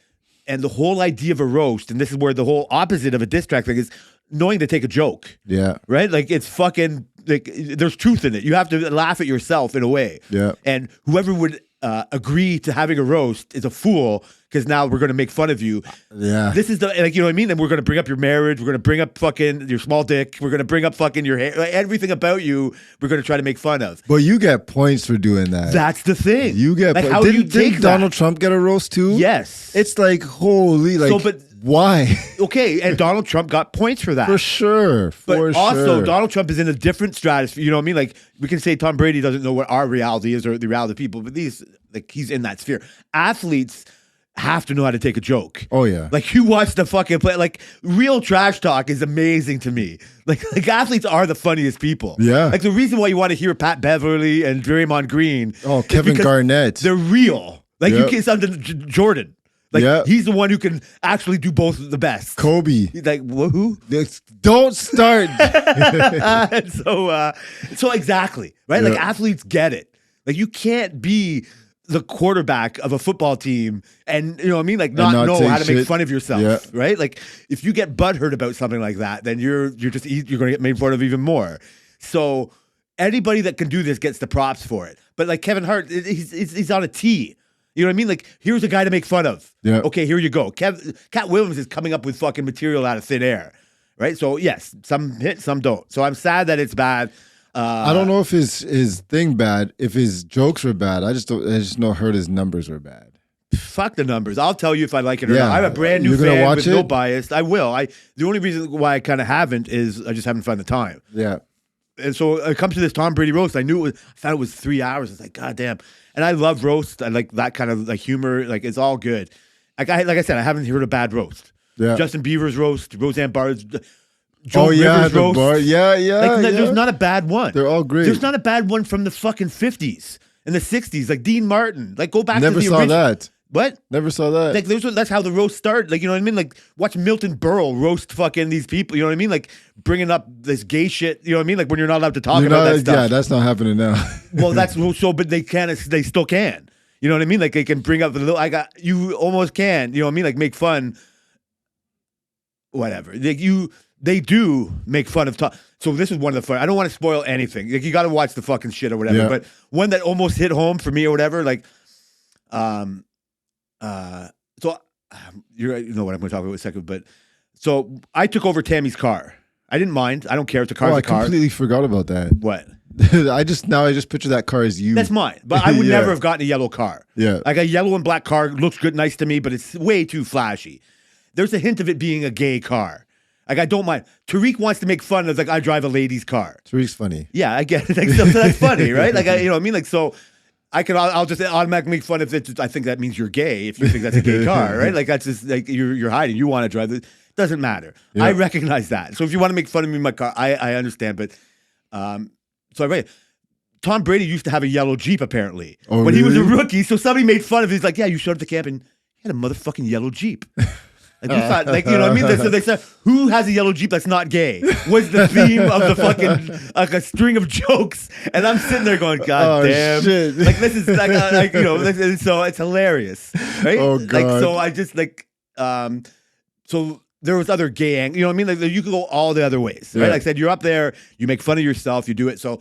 D: the whole idea of a roast, and this is where the whole opposite of a diss track thing is, knowing to take a joke,
C: Yeah.
D: right? Like, it's fucking, like, there's truth in it. You have to laugh at yourself in a way.
C: Yeah.
D: And whoever would agree to having a roast is a fool, because now we're going to make fun of you.
C: Yeah.
D: This is you know what I mean? Then we're going to bring up your marriage. We're going to bring up fucking your small dick. We're going to bring up fucking your hair. Like, everything about you, we're going to try to make fun of.
C: But you get points for doing that.
D: That's the thing.
C: You get
D: like,
C: po-
D: how do you
C: didn't,
D: take
C: didn't Donald
D: that?
C: Trump get a roast too?
D: Yes.
C: It's like holy, like
D: So, but-
C: why?
D: Okay, and Donald Trump got points for that.
C: For sure.
D: But also,
C: sure.
D: Donald Trump is in a different stratosphere. You know what I mean? Like, we can say Tom Brady doesn't know what our reality is or the reality of people, but he's in that sphere. Athletes have to know how to take a joke.
C: Oh yeah.
D: Like, you watch the fucking play. Like, real trash talk is amazing to me. Like athletes are the funniest people.
C: Yeah.
D: Like, the reason why you want to hear Pat Beverly and Draymond Green.
C: Oh,
D: is
C: Kevin
D: because
C: Garnett.
D: They're real. Like, you
C: Yep.
D: can't something Jordan. Like,
C: Yep.
D: he's the one who can actually do both the best.
C: Kobe.
D: Like, who?
C: Don't start.
D: And so exactly, right? Like,
C: Yeah.
D: athletes get it. Like, you can't be the quarterback of a football team and, you know what I mean? Like, not
C: not
D: know
C: take
D: how to make
C: shit.
D: fun of yourself,
C: Yeah.
D: right? Like, if you get butthurt about something like that, then you're going to get made fun of even more. So anybody that can do this gets the props for it. But like Kevin Hart, he's on a tee. You know what I mean? Like, here's a guy to make fun of.
C: Yeah.
D: Okay, here you go. Cat Williams is coming up with fucking material out of thin air, right? So yes, some hit, some don't. So I'm sad that it's bad.
C: I don't know if his thing bad, if his jokes were bad. I just heard his numbers were bad.
D: Fuck the numbers. I'll tell you if I like it or
C: Yeah.
D: not. I'm a brand new
C: You're gonna
D: fan
C: watch
D: with no
C: it?
D: bias. I will. The only reason why I kind of haven't is I just haven't found the time.
C: Yeah.
D: and so it comes to this Tom Brady roast. I thought it was 3 hours. It's like, God damn. And I love roast. I like that kind of like humor. Like it's all good. Like I said, I haven't heard a bad roast.
C: Yeah.
D: Justin Bieber's roast, Roseanne Barr's, Joe
C: Oh yeah,
D: Rivers
C: the
D: roast.
C: bar. Yeah.
D: Like,
C: yeah.
D: there's not a bad one.
C: They're all great.
D: There's not a bad one from the fucking 50s and the 60s. Like Dean Martin. Like go back
C: Never
D: to the
C: saw
D: original.
C: that.
D: What?
C: Never saw that.
D: Like that's how the roast started. Like, you know what I mean? Like watch Milton Berle roast fucking these people. You know what I mean? Like bringing up this gay shit. You know what I mean? Like when you're not allowed to talk about that stuff.
C: Yeah, that's not happening now.
D: Well, that's so, but they still can. You know what I mean? Like they can bring up the little. You almost can. You know what I mean? Like make fun. Whatever. They do make fun of Tom. So this is one of the fun. I don't want to spoil anything. Like you got to watch the fucking shit or whatever.
C: Yeah.
D: But one that almost hit home for me or whatever. Like, so you know what I'm going to talk about in a second. But so I took over Tammy's car. I didn't mind. I don't care if the car's
C: Oh, I
D: a car.
C: completely forgot about that.
D: What?
C: I just picture that car as you.
D: That's mine. But I would
C: Yeah.
D: never have gotten a yellow car.
C: Yeah.
D: Like a yellow and black car looks good, nice to me, but it's way too flashy. There's a hint of it being a gay car. Like I don't mind. Tariq wants to make fun of like I drive a lady's car.
C: Tariq's funny.
D: Yeah, I get it. Like, so that's funny, right? Like you know what I mean? Like so I'll just automatically make fun if it's I think that means you're gay if you think that's a gay car, right? Like that's just like you're hiding. You want to drive it. Doesn't matter.
C: Yeah.
D: I recognize that. So if you want to make fun of me in my car, I understand. But so I read Tom Brady used to have a yellow Jeep apparently
C: Oh,
D: when he was a
C: really?
D: rookie. So somebody made fun of it. He's like, yeah, you showed up to camp and he had a motherfucking yellow Jeep. Like, we thought, like, you know what I mean? So they said, who has a yellow Jeep that's not gay? Was the theme of the fucking, like a string of jokes. And I'm sitting there going, God
C: Oh,
D: damn.
C: shit.
D: Like, this is like you know, so it's hilarious. Right?
C: Oh,
D: Like,
C: God.
D: so I just like, so there was other gay, you know what I mean? Like, you could go all the other ways, right?
C: Yeah.
D: Like I said, you're up there, you make fun of yourself, you do it. So,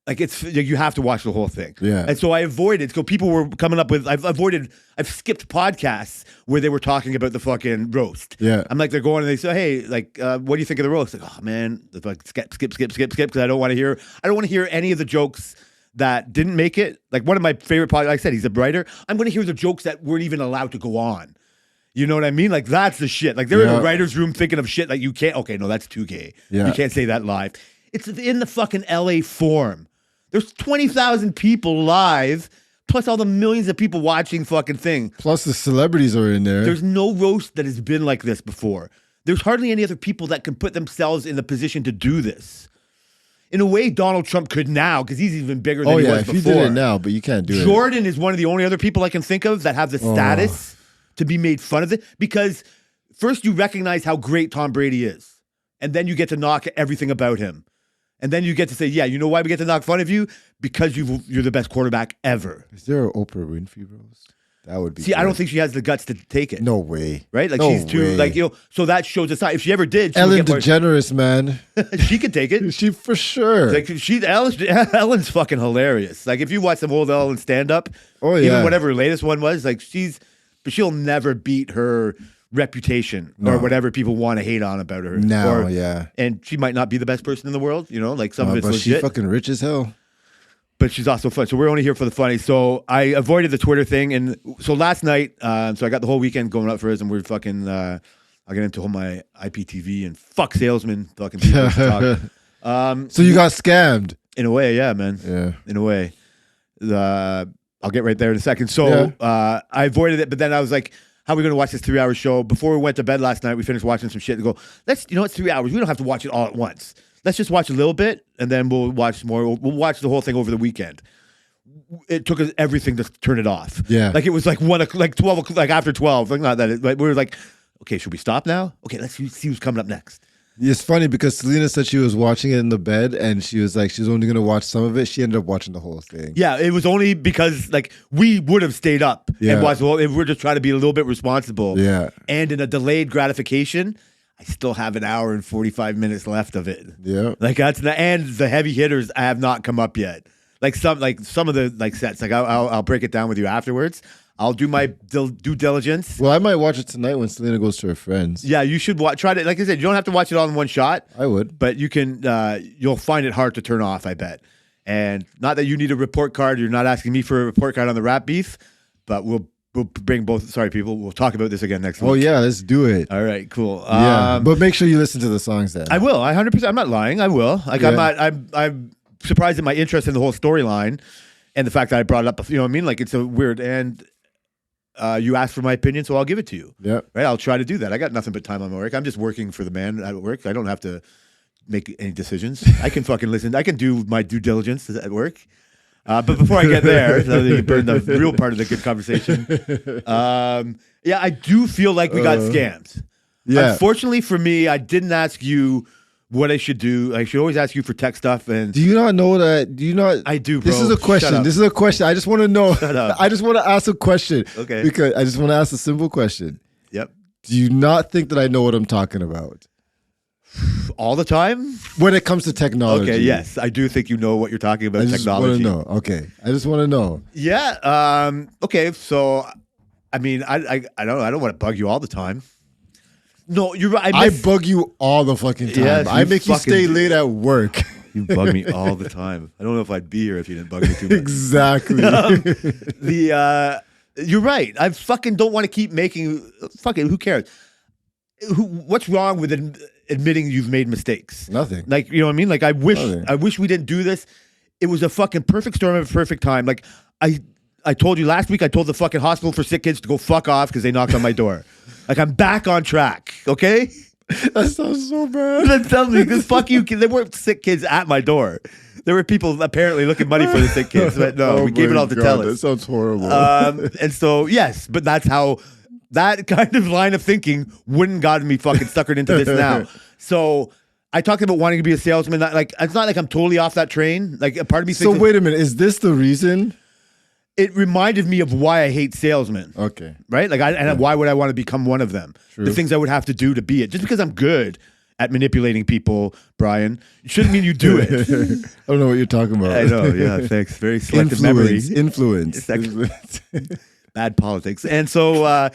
D: like you have to watch the whole thing.
C: Yeah.
D: And so I avoided. So people were coming up with. I've skipped podcasts where they were talking about the fucking roast.
C: Yeah.
D: I'm like they're going and they say, hey, like, what do you think of the roast? Like, oh man, like skip because I don't want to hear any of the jokes that didn't make it. Like one of my favorite podcasts. Like I said, he's a writer. I'm going to hear the jokes that weren't even allowed to go on. You know what I mean? Like that's the shit. Like they're in
C: Yeah.
D: a writer's room thinking of shit like you can't. Okay, no, that's too gay.
C: Yeah.
D: You can't say that live. It's in the fucking LA Forum. There's 20,000 people live, plus all the millions of people watching fucking thing.
C: Plus the celebrities are in there.
D: There's no roast that has been like this before. There's hardly any other people that can put themselves in the position to do this. In a way, Donald Trump could now, because he's even bigger than
C: oh
D: he
C: yeah,
D: was
C: if
D: before.
C: you did it now, but you can't do it.
D: Jordan is one of the only other people I can think of that have the status to be made fun of it. Because first you recognize how great Tom Brady is. And then you get to knock everything about him. And then you get to say, yeah, you know why we get to knock fun of you? Because you're the best quarterback ever.
C: Is there an Oprah Winfrey roast? That would be.
D: See, I
C: good.
D: don't think she has the guts to take it.
C: No way.
D: Right? Like
C: No
D: she's too,
C: way.
D: like, you know, so that shows us. If she ever did, she
C: Ellen
D: would get more,
C: DeGeneres, man.
D: she could take it.
C: She for sure.
D: Like Ellen's fucking hilarious. Like if you watch some old Ellen stand up,
C: Oh,
D: even
C: yeah.
D: whatever her latest one was, like but she'll never beat her reputation or
C: No.
D: whatever people want to hate on about her.
C: Now,
D: Or-
C: yeah.
D: And she might not be the best person in the world, you know, like some of it's
C: But she
D: legit,
C: fucking rich as hell.
D: but she's also fun. So we're only here for the funny. So I avoided the Twitter thing, and so last night, so I got the whole weekend going up for us, and we're fucking. I'll get into my IPTV and fuck salesmen, fucking people talk.
C: So you got scammed.
D: In a way, yeah, man.
C: Yeah.
D: In a way. I'll get right there in a second. So
C: Yeah.
D: I avoided it, but then I was like, how are we going to watch this 3-hour show? Before we went to bed last night, we finished watching some shit and go, it's 3 hours. We don't have to watch it all at once. Let's just watch a little bit and then we'll watch more. We'll watch the whole thing over the weekend. It took us everything to turn it off.
C: Yeah.
D: Like it was like 12 o'clock, like after 12. Like not that, but we were like, okay, should we stop now? Okay, let's see who's coming up next.
C: It's funny because Selena said she was watching it in the bed and she was like, she's only going to watch some of it. She ended up watching the whole thing.
D: Yeah, it was only because like we would have stayed up
C: Yeah.
D: and watched the whole. If we're just trying to be a little bit responsible.
C: Yeah.
D: And in a delayed gratification, I still have an hour and 45 minutes left of it.
C: Yeah.
D: Like that's and the heavy hitters have not come up yet. Like some of the like sets. Like I'll break it down with you afterwards. I'll do my due diligence.
C: Well, I might watch it tonight when Selena goes to her friends.
D: Yeah, you should try to. Like I said, you don't have to watch it all in one shot.
C: I would.
D: But you can. You'll find it hard to turn off, I bet. And not that you need a report card. You're not asking me for a report card on the rap beef, but we'll we'll bring both. Sorry, people. We'll talk about this again next week.
C: Oh yeah, let's do it.
D: All right. Cool.
C: Yeah, but make sure you listen to the songs then.
D: I will. I 100%. I'm not lying. I will. Like I'm not. I'm surprised at my interest in the whole storyline, and the fact that I brought it up. You know what I mean? Like it's a weird. And you asked for my opinion, so I'll give it to you.
C: Yeah.
D: Right. I'll try to do that. I got nothing but time on my work. I'm just working for the man at work. I don't have to make any decisions. I can fucking listen. I can do my due diligence at work. But before I get there, so that you burn the real part of the good conversation. Yeah, I do feel like we got scammed.
C: Yeah.
D: Unfortunately for me, I didn't ask you what I should do. I should always ask you for tech stuff. And
C: Do you not know that? Do you not?
D: I do, bro.
C: This is a
D: Shut
C: question.
D: up.
C: This is a question. I just want to know.
D: Shut up.
C: I just want to ask a question.
D: Okay.
C: Because I just want to ask a simple question.
D: Yep.
C: Do you not think that I know what I'm talking about
D: All the time?
C: when it comes to technology?
D: Okay, yes. I do think you know what you're talking about,
C: I just
D: technology.
C: want to know. Okay. I just want to know.
D: Yeah. Okay. So, I mean, I don't want to bug you all the time. No, you're right.
C: I bug you all the fucking time.
D: Yes,
C: I
D: you
C: make you
D: fucking
C: stay
D: do.
C: late at work.
D: You bug me all the time. I don't know if I'd be here if you didn't bug me too much.
C: Exactly.
D: You're right. I fucking don't want to keep making. Fucking who cares? What's wrong with admitting you've made mistakes?
C: Nothing.
D: Like you know what I mean? Like I wish
C: Nothing.
D: we didn't do this. It was a fucking perfect storm of a perfect time. Like I told you last week. I told the fucking hospital for sick kids to go fuck off because they knocked on my door. Like I'm back on track. Okay.
C: That sounds so bad.
D: Then tell me, because fuck you, there weren't sick kids at my door. There were people apparently looking money for the sick kids, but no,
C: Oh
D: we gave it
C: my
D: all to
C: God,
D: Telus.
C: That sounds horrible.
D: And so, yes, but that's how that kind of line of thinking wouldn't got me fucking suckered into this now. So I talked about wanting to be a salesman. Like, it's not like I'm totally off that train. Like, a part of me
C: So
D: thinks
C: wait a minute. Is this the reason?
D: it reminded me of why I hate salesmen.
C: Okay.
D: Right? Like, why would I want to become one of them?
C: True.
D: The things I would have to do to be it. Just because I'm good at manipulating people, Brian, it shouldn't mean you do it.
C: I don't know what you're talking about.
D: I know. Yeah. Thanks. Very selective memory.
C: Influence.
D: Bad politics. And so,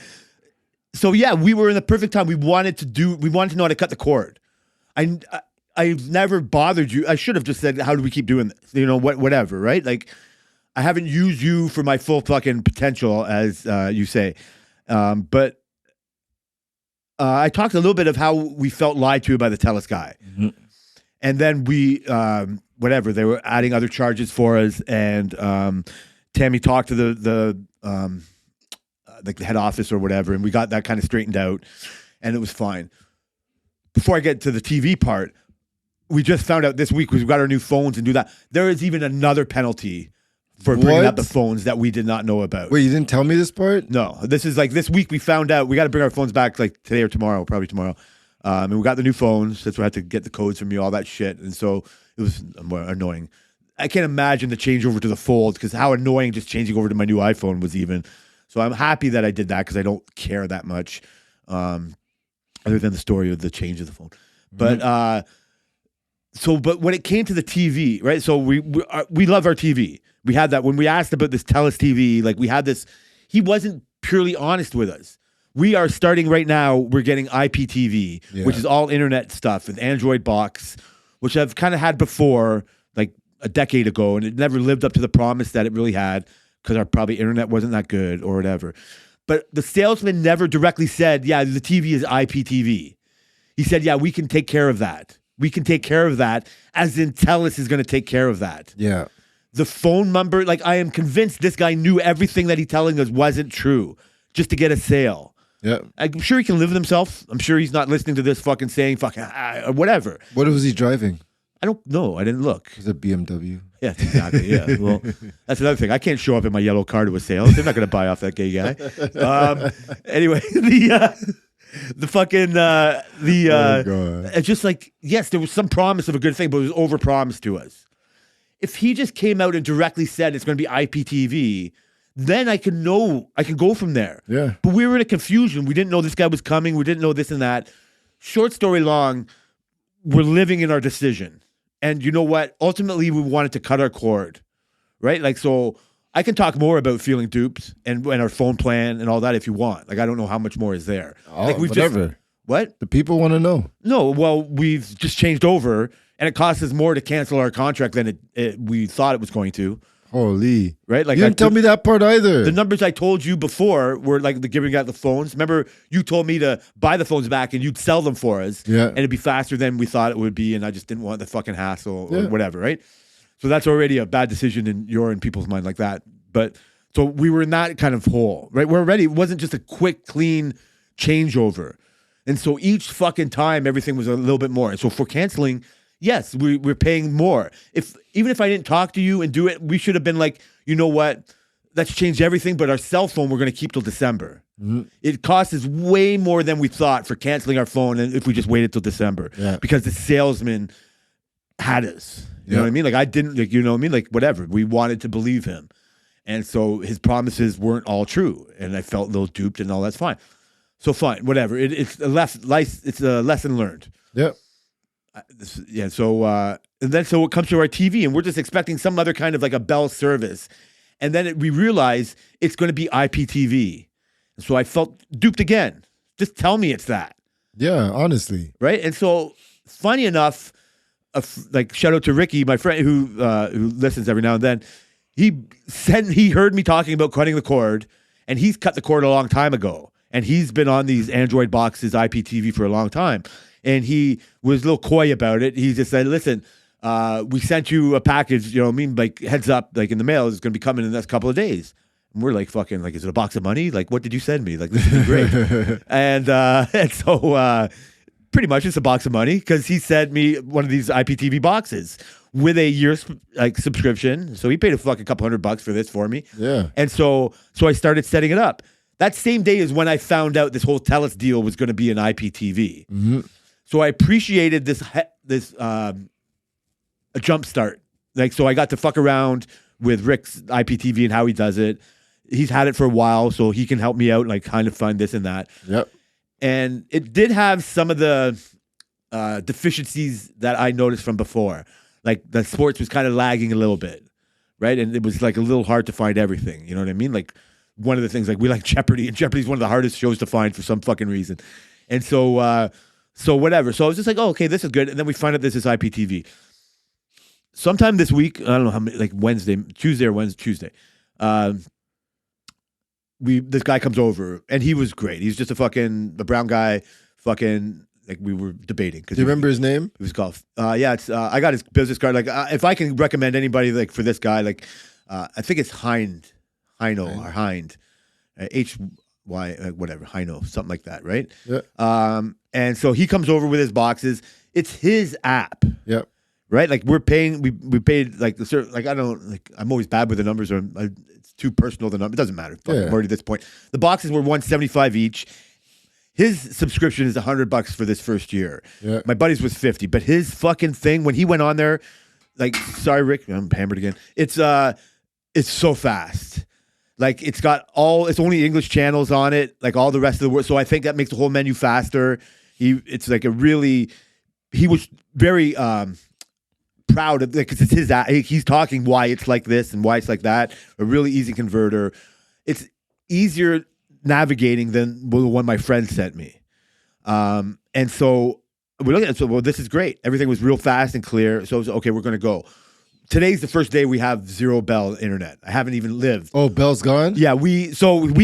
D: yeah, we were in the perfect time. We wanted to know how to cut the cord. I've never bothered you. I should have just said, how do we keep doing this? You know, whatever, right? Like, I haven't used you for my full fucking potential, as you say. But I talked a little bit of how we felt lied to by the Telus guy.
C: Mm-hmm.
D: And then we, they were adding other charges for us. And Tammy talked to the head office or whatever, and we got that kind of straightened out, and it was fine. Before I get to the TV part, we just found out this week, we've got our new phones and do that. There is even another penalty for bringing
C: What?
D: up the phones that we did not know about.
C: Wait, you didn't tell me this part?
D: No, this is like this week we found out we got to bring our phones back like today or tomorrow, probably tomorrow. And we got the new phones. That's why I had to get the codes from you, all that shit. And so it was more annoying. I can't imagine the change over to the Fold because how annoying just changing over to my new iPhone was even. So I'm happy that I did that because I don't care that much, other than the story of the change of the phone. But but when it came to the TV, right? So we love our TV. We had that when we asked about this Telus TV. Like we had this, he wasn't purely honest with us. We are starting right now. We're getting IPTV, which is all internet stuff, and Android box, which I've kind of had before, like a decade ago, and it never lived up to the promise that it really had because our probably internet wasn't that good or whatever. But the salesman never directly said, "Yeah, the TV is IPTV." He said, "Yeah, we can take care of that. We can take care of that." As in, Telus is going to take care of that.
C: Yeah.
D: The phone number, like I am convinced this guy knew everything that he's telling us wasn't true just to get a sale.
C: Yeah.
D: I'm sure he can live with himself. I'm sure he's not listening to this fucking saying fucking or whatever.
C: What was he driving?
D: I don't know. I didn't look.
C: It was a BMW.
D: Yeah, exactly. Yeah. Well, that's another thing. I can't show up in my yellow car to a sale. They're not going to buy off that gay guy. Anyway, the fucking
C: Oh, God.
D: it's just like, yes, there was some promise of a good thing, but it was overpromised to us. If he just came out and directly said it's going to be IPTV, then I can go from there.
C: Yeah.
D: But we were in a confusion. We didn't know this guy was coming. We didn't know this and that. Short story long, we're living in our decision. And you know what? Ultimately, we wanted to cut our cord, right? Like, so I can talk more about feeling duped and our phone plan and all that if you want. Like, I don't know how much more is there.
C: Oh,
D: like, we've
C: whatever.
D: Just, what?
C: The people want to know.
D: No, well, we've just changed over, and it costs us more to cancel our contract than we thought it was going to.
C: Holy.
D: right? Like
C: You didn't tell me that part either.
D: the numbers I told you before were like the giving out the phones. Remember, you told me to buy the phones back and you'd sell them for us.
C: Yeah.
D: And it'd be faster than we thought it would be. And I just didn't want the fucking hassle or
C: Yeah.
D: whatever, right? So that's already a bad decision in your and people's mind like that. But so we were in that kind of hole, right? We're already, it wasn't just a quick, clean changeover. And so each fucking time, everything was a little bit more. And so for canceling, yes, we're paying more. Even if I didn't talk to you and do it, we should have been like, you know what? Let's change everything, but our cell phone we're going to keep till December. It costs us way more than we thought for canceling our phone, and if we just waited till December, because the salesman had us. You know what I mean? Like I didn't, like, you know what I mean? Like whatever. We wanted to believe him, and so his promises weren't all true, and I felt a little duped, and all that's fine. So fine, whatever. It's a lesson learned.
C: Yep.
D: Yeah. So and then so it comes to our TV, and we're just expecting some other kind of like a Bell service, and then we realize it's going to be IPTV. So I felt duped again. Just tell me it's that,
C: Yeah, honestly.
D: right? And so, funny enough, like shout out to Ricky, my friend who listens every now and then. He heard me talking about cutting the cord, and he's cut the cord a long time ago, and he's been on these Android boxes, IPTV for a long time. And he was a little coy about it. He just said, listen, we sent you a package, you know what I mean? Like heads up, like in the mail, it's going to be coming in the next couple of days. And we're like, fucking, like, is it a box of money? Like, what did you send me? Like, this would be great. and so pretty much it's a box of money because he sent me one of these IPTV boxes with a year's like subscription. So he paid a fucking couple $100 for this for me.
C: Yeah.
D: And so I started setting it up. That same day is when I found out this whole TELUS deal was going to be an IPTV. So I appreciated a jump start. Like, so I got to fuck around with Rick's IPTV and how he does it. He's had it for a while, so he can help me out and like kind of find this and that.
C: Yep.
D: And it did have some of the deficiencies that I noticed from before. Like the sports was kind of lagging a little bit, right? And it was like a little hard to find everything. You know what I mean? Like one of the things, like we like Jeopardy, and Jeopardy's one of the hardest shows to find for some fucking reason. And so whatever. So I was just like, oh, okay, this is good. And then we find out this is IPTV. Sometime this week, I don't know how many, like Tuesday. This guy comes over, and he was great. He's just the brown guy, fucking, like we were debating.
C: Do you remember his name?
D: It was golf. Yeah, it's I got his business card. Like if I can recommend anybody like for this guy, like I think it's Hind, H-Y, whatever, Heino, something like that, right?
C: Yeah.
D: And so he comes over with his boxes. It's his app.
C: Yep.
D: Right, like we're paying. We paid like the certain. Like I don't like. I'm always bad with the numbers, or it's too personal. The number, it doesn't matter. Fuck, I'm already at this point. The boxes were $175 each. His subscription is $100 for this first year.
C: Yeah.
D: My buddy's was $50, but his fucking thing when he went on there, like, sorry Rick, I'm hammered again. It's so fast. Like it's only English channels on it. Like all the rest of the world. So I think that makes the whole menu faster. He was very proud of, because it's his. He's talking why it's like this and why it's like that. A really easy converter. It's easier navigating than the one my friend sent me. And so we look at it. So, well, this is great. Everything was real fast and clear. So I was, okay, we're going to go. Today's the first day we have zero Bell internet. I haven't even lived.
C: Oh, Bell's gone?
D: Yeah, we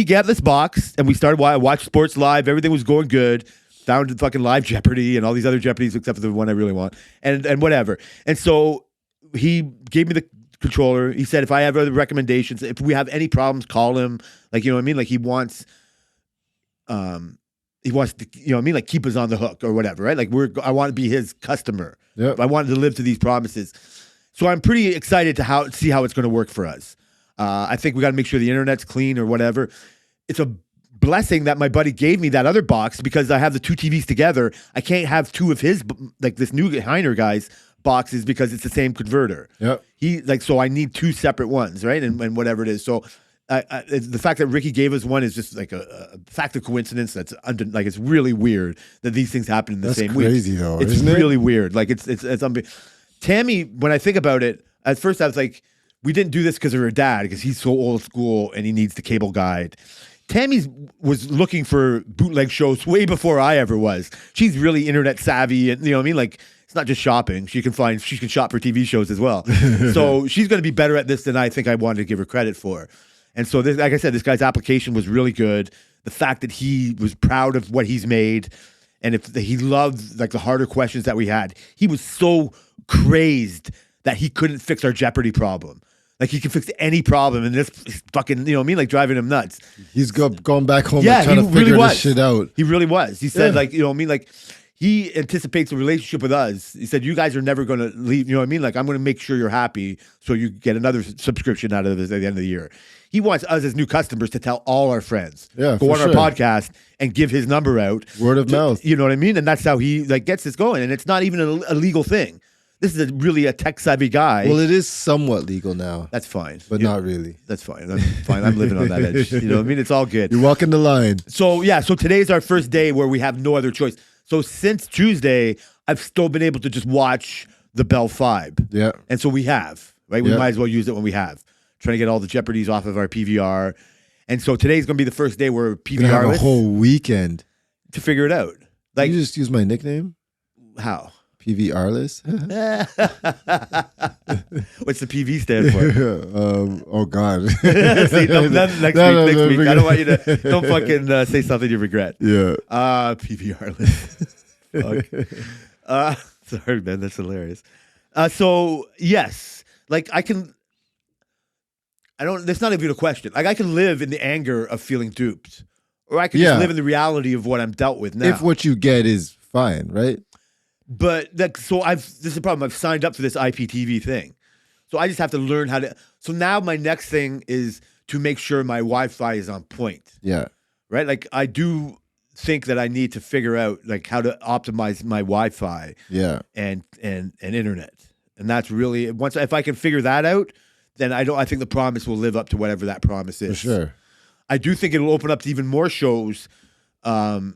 D: get this box and we started. I watched sports live. Everything was going good. Down to fucking live Jeopardy and all these other Jeopardies except for the one I really want and whatever. And so he gave me the controller. He said if I have other recommendations, if we have any problems, call him. Like, you know what I mean? Like he wants to, you know what I mean? Like keep us on the hook or whatever, right? Like I want to be his customer.
C: Yep.
D: I wanted to live to these promises. So I'm pretty excited to see how it's going to work for us. I think we got to make sure the internet's clean or whatever. It's a blessing that my buddy gave me that other box because I have the two TVs together. I can't have two of his, like this new Heiner guy's boxes because it's the same converter.
C: Yep.
D: So I need two separate ones, right? And whatever it is. So the fact that Ricky gave us one is just like a fact of coincidence. That's like it's really weird that these things happen in the same week.
C: That's crazy though,
D: it's
C: isn't it?
D: really weird. Like it's Tammy, when I think about it, at first I was like, we didn't do this because of her dad because he's so old school and he needs the cable guide. Tammy was looking for bootleg shows way before I ever was. She's really internet savvy and, you know what I mean? Like it's not just shopping. She can shop for TV shows as well. So she's going to be better at this than I think I wanted to give her credit for. And so, this, like I said, this guy's application was really good. The fact that he was proud of what he's made, and if he loved like the harder questions that we had, he was so crazed that he couldn't fix our Jeopardy problem. Like he can fix any problem, and this is fucking, you know what I mean, like driving him nuts.
C: He's going back home
D: Yeah,
C: and trying
D: he
C: to figure
D: really
C: this shit out.
D: He really was. He said,
C: Yeah.
D: like, you know what I mean, like he anticipates a relationship with us. He said, you guys are never going to leave. You know what I mean? Like I'm going to make sure you're happy, so you get another subscription out of this at the end of the year. He wants us as new customers to tell all our friends.
C: Yeah,
D: go
C: for
D: on
C: sure.
D: our podcast and give his number out.
C: Word of mouth.
D: You know what I mean? And that's how he like gets this going. And it's not even a legal thing. This is really a tech savvy guy.
C: Well, it is somewhat legal now,
D: That's fine.
C: but
D: You-
C: not really.
D: That's fine. I'm fine. I'm living on that edge. You know what I mean? It's all good.
C: You're walking the line.
D: So yeah, so today's our first day where we have no other choice. So since Tuesday, I've still been able to just watch the Bell Fibe.
C: Yeah.
D: And so we have, right? We
C: Yeah.
D: might as well use it when we have. Trying to get all the Jeopardies off of our PVR. And so today's gonna be the first day we're
C: Gonna have a
D: PVR-less
C: whole weekend.
D: to figure it out. Like
C: you just use my nickname,
D: how?
C: PVRless.
D: What's the PV stand for?
C: Oh God.
D: See, next week. I don't want you to don't fucking say something you regret.
C: Yeah.
D: PVR-less. Fuck. Sorry, man. That's hilarious. So yes, like that's not even a question. Like I can live in the anger of feeling duped, or I can
C: Yeah.
D: just live in the reality of what I'm dealt with now.
C: If what you get is fine, right?
D: But this is the problem. I've signed up for this IPTV thing, so I just have to learn how to. So now my next thing is to make sure my Wi-Fi is on point.
C: Yeah.
D: Right? Like I do think that I need to figure out like how to optimize my Wi-Fi
C: Yeah.
D: and internet. And that's really if I can figure that out, then I think the promise will live up to whatever that promise is.
C: For sure.
D: I do think it'll open up to even more shows. Like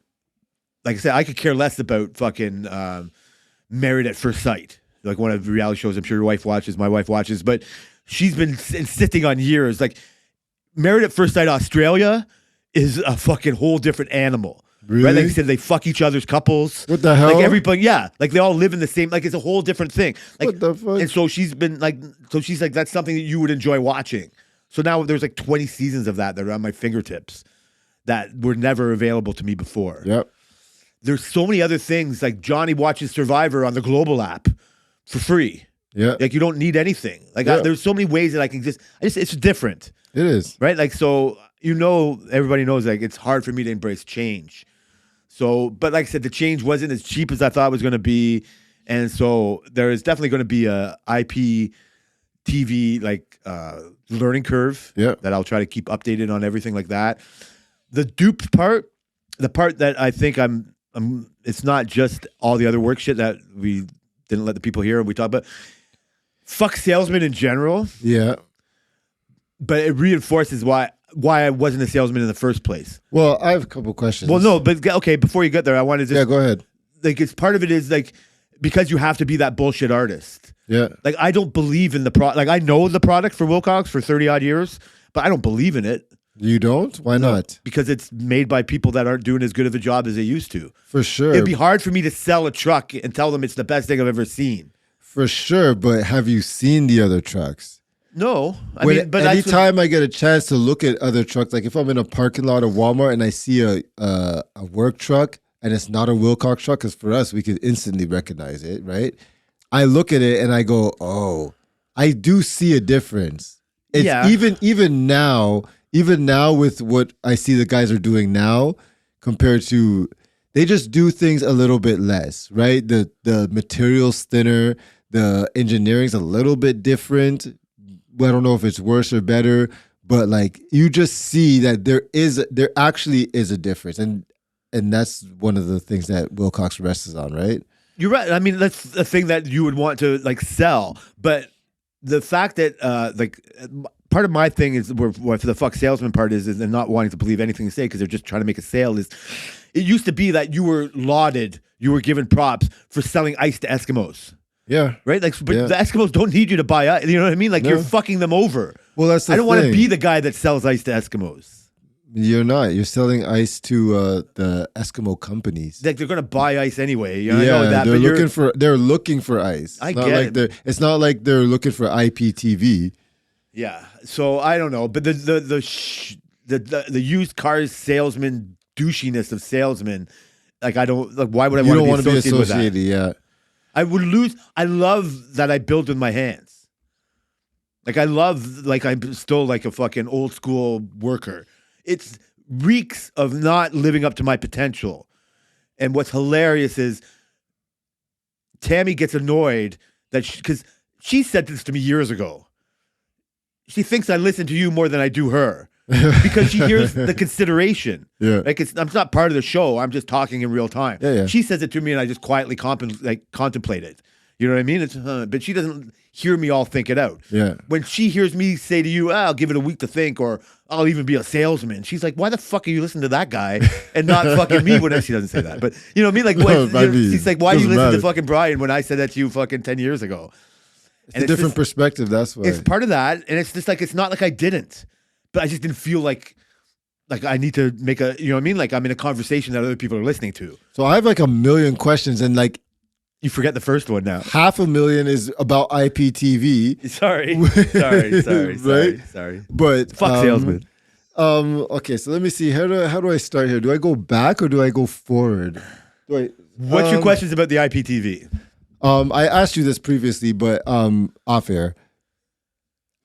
D: I said, I could care less about fucking Married at First Sight, like one of the reality shows I'm sure your wife watches, my wife watches, but she's been insisting on years. Like Married at First Sight Australia is a fucking whole different animal. Right?
C: Really?
D: Like I said, they fuck each other's couples.
C: What the hell?
D: Like everybody, yeah. Like they all live in the same, like it's a whole different thing. Like,
C: What the fuck?
D: And so she's like, that's something that you would enjoy watching. So now there's like 20 seasons of that are on my fingertips that were never available to me before.
C: Yep.
D: There's so many other things, like Johnny watches Survivor on the Global app for free.
C: Yeah.
D: Like you don't need anything. Like
C: Yeah.
D: there's so many ways that I can it's different,
C: It is.
D: right? Like, so, everybody knows like it's hard for me to embrace change. So, but like I said, the change wasn't as cheap as I thought it was going to be. And so there is definitely going to be a IP TV like learning curve
C: Yeah.
D: that I'll try to keep updated on everything like that. The duped part, the part that I think it's not just all the other work shit that we didn't let the people hear and we talked about. Fuck salesmen in general,
C: Yeah.
D: but it reinforces why I wasn't a salesman in the first place.
C: Well, I have a couple questions.
D: Well, no, but okay, before you get there, I wanted to
C: Yeah,
D: just
C: go ahead.
D: like it's part of it is like because you have to be that bullshit artist.
C: Yeah.
D: Like I don't believe in the product. Like I know the product for Wilcox for 30 odd years, but I don't believe in it
C: You don't? Why not?
D: because it's made by people that aren't doing as good of a job as they used to.
C: For sure.
D: It'd be hard for me to sell a truck and tell them it's the best thing I've ever seen.
C: For sure. But have you seen the other trucks?
D: No, I mean, but that's what-
C: anytime I get a chance to look at other trucks, like if I'm in a parking lot of Walmart and I see a work truck and it's not a Wilcox truck, because for us we could instantly recognize it, right? I look at it and I go, oh, I do see a difference. It's
D: Yeah.
C: even now with what I see the guys are doing now compared to they just do things a little bit less, right? The material's thinner, the engineering's a little bit different. I don't know if it's worse or better, but like you just see that there actually is a difference, and that's one of the things that Wilcox rests on, right?
D: You're right. I mean, that's the thing that you would want to like sell, but the fact that part of my thing is where the fuck salesman part is they're not wanting to believe anything they say because they're just trying to make a sale. Is it used to be that you were lauded, you were given props for selling ice to Eskimos.
C: Yeah.
D: Right? Like, but
C: Yeah.
D: the Eskimos don't need you to buy ice. You know what I mean? Like,
C: No.
D: you're fucking them over.
C: Well, that's the
D: I don't want to
C: thing.
D: be the guy that sells ice to Eskimos.
C: You're not. You're selling ice to the Eskimo companies.
D: Like they're gonna buy ice anyway. You know, I know that,
C: they're
D: but you're-
C: looking for. They're looking for ice.
D: I
C: It's not
D: get
C: like
D: it.
C: It's not like they're looking for IPTV.
D: Yeah. So I don't know, but the used cars salesman douchiness of salesmen, like I don't like. Why would I
C: You don't
D: want to be associated with that?
C: Yeah.
D: I would lose. I love that I build with my hands. Like I love, like I'm still like a fucking old school worker. It's reeks of not living up to my potential. And what's hilarious is Tammy gets annoyed that because she said this to me years ago. She thinks I listen to you more than I do her because she hears the consideration.
C: Yeah.
D: Like I'm not part of the show. I'm just talking in real time.
C: Yeah.
D: She says it to me, and I just quietly contemplate it. You know what I mean? It's but she doesn't hear me all think it out.
C: Yeah.
D: When she hears me say to you, "I'll give it a week to think," or "I'll even be a salesman," she's like, "Why the fuck are you listening to that guy and not fucking me?" When she doesn't say that, but you know what I mean? Like,
C: No,
D: what,
C: I mean,
D: she's like, "Why do you
C: doesn't
D: listen to
C: matter.
D: fucking Brian when I said that to you fucking 10 years ago?"
C: It's a different perspective. That's why.
D: It's part of that, and it's just like it's not like I didn't, but I just didn't feel like I need to make a, you know what I mean? Like I'm in a conversation that other people are listening to.
C: So I have like a million questions, and like
D: You forget the first one now.
C: 500,000 is about IPTV.
D: Sorry,
C: Right?
D: sorry.
C: But
D: Fuck salesman.
C: Okay, so let me see. How do I start here? Do I go back or do I go forward?
D: What's your questions about the IPTV?
C: I asked you this previously, but off air.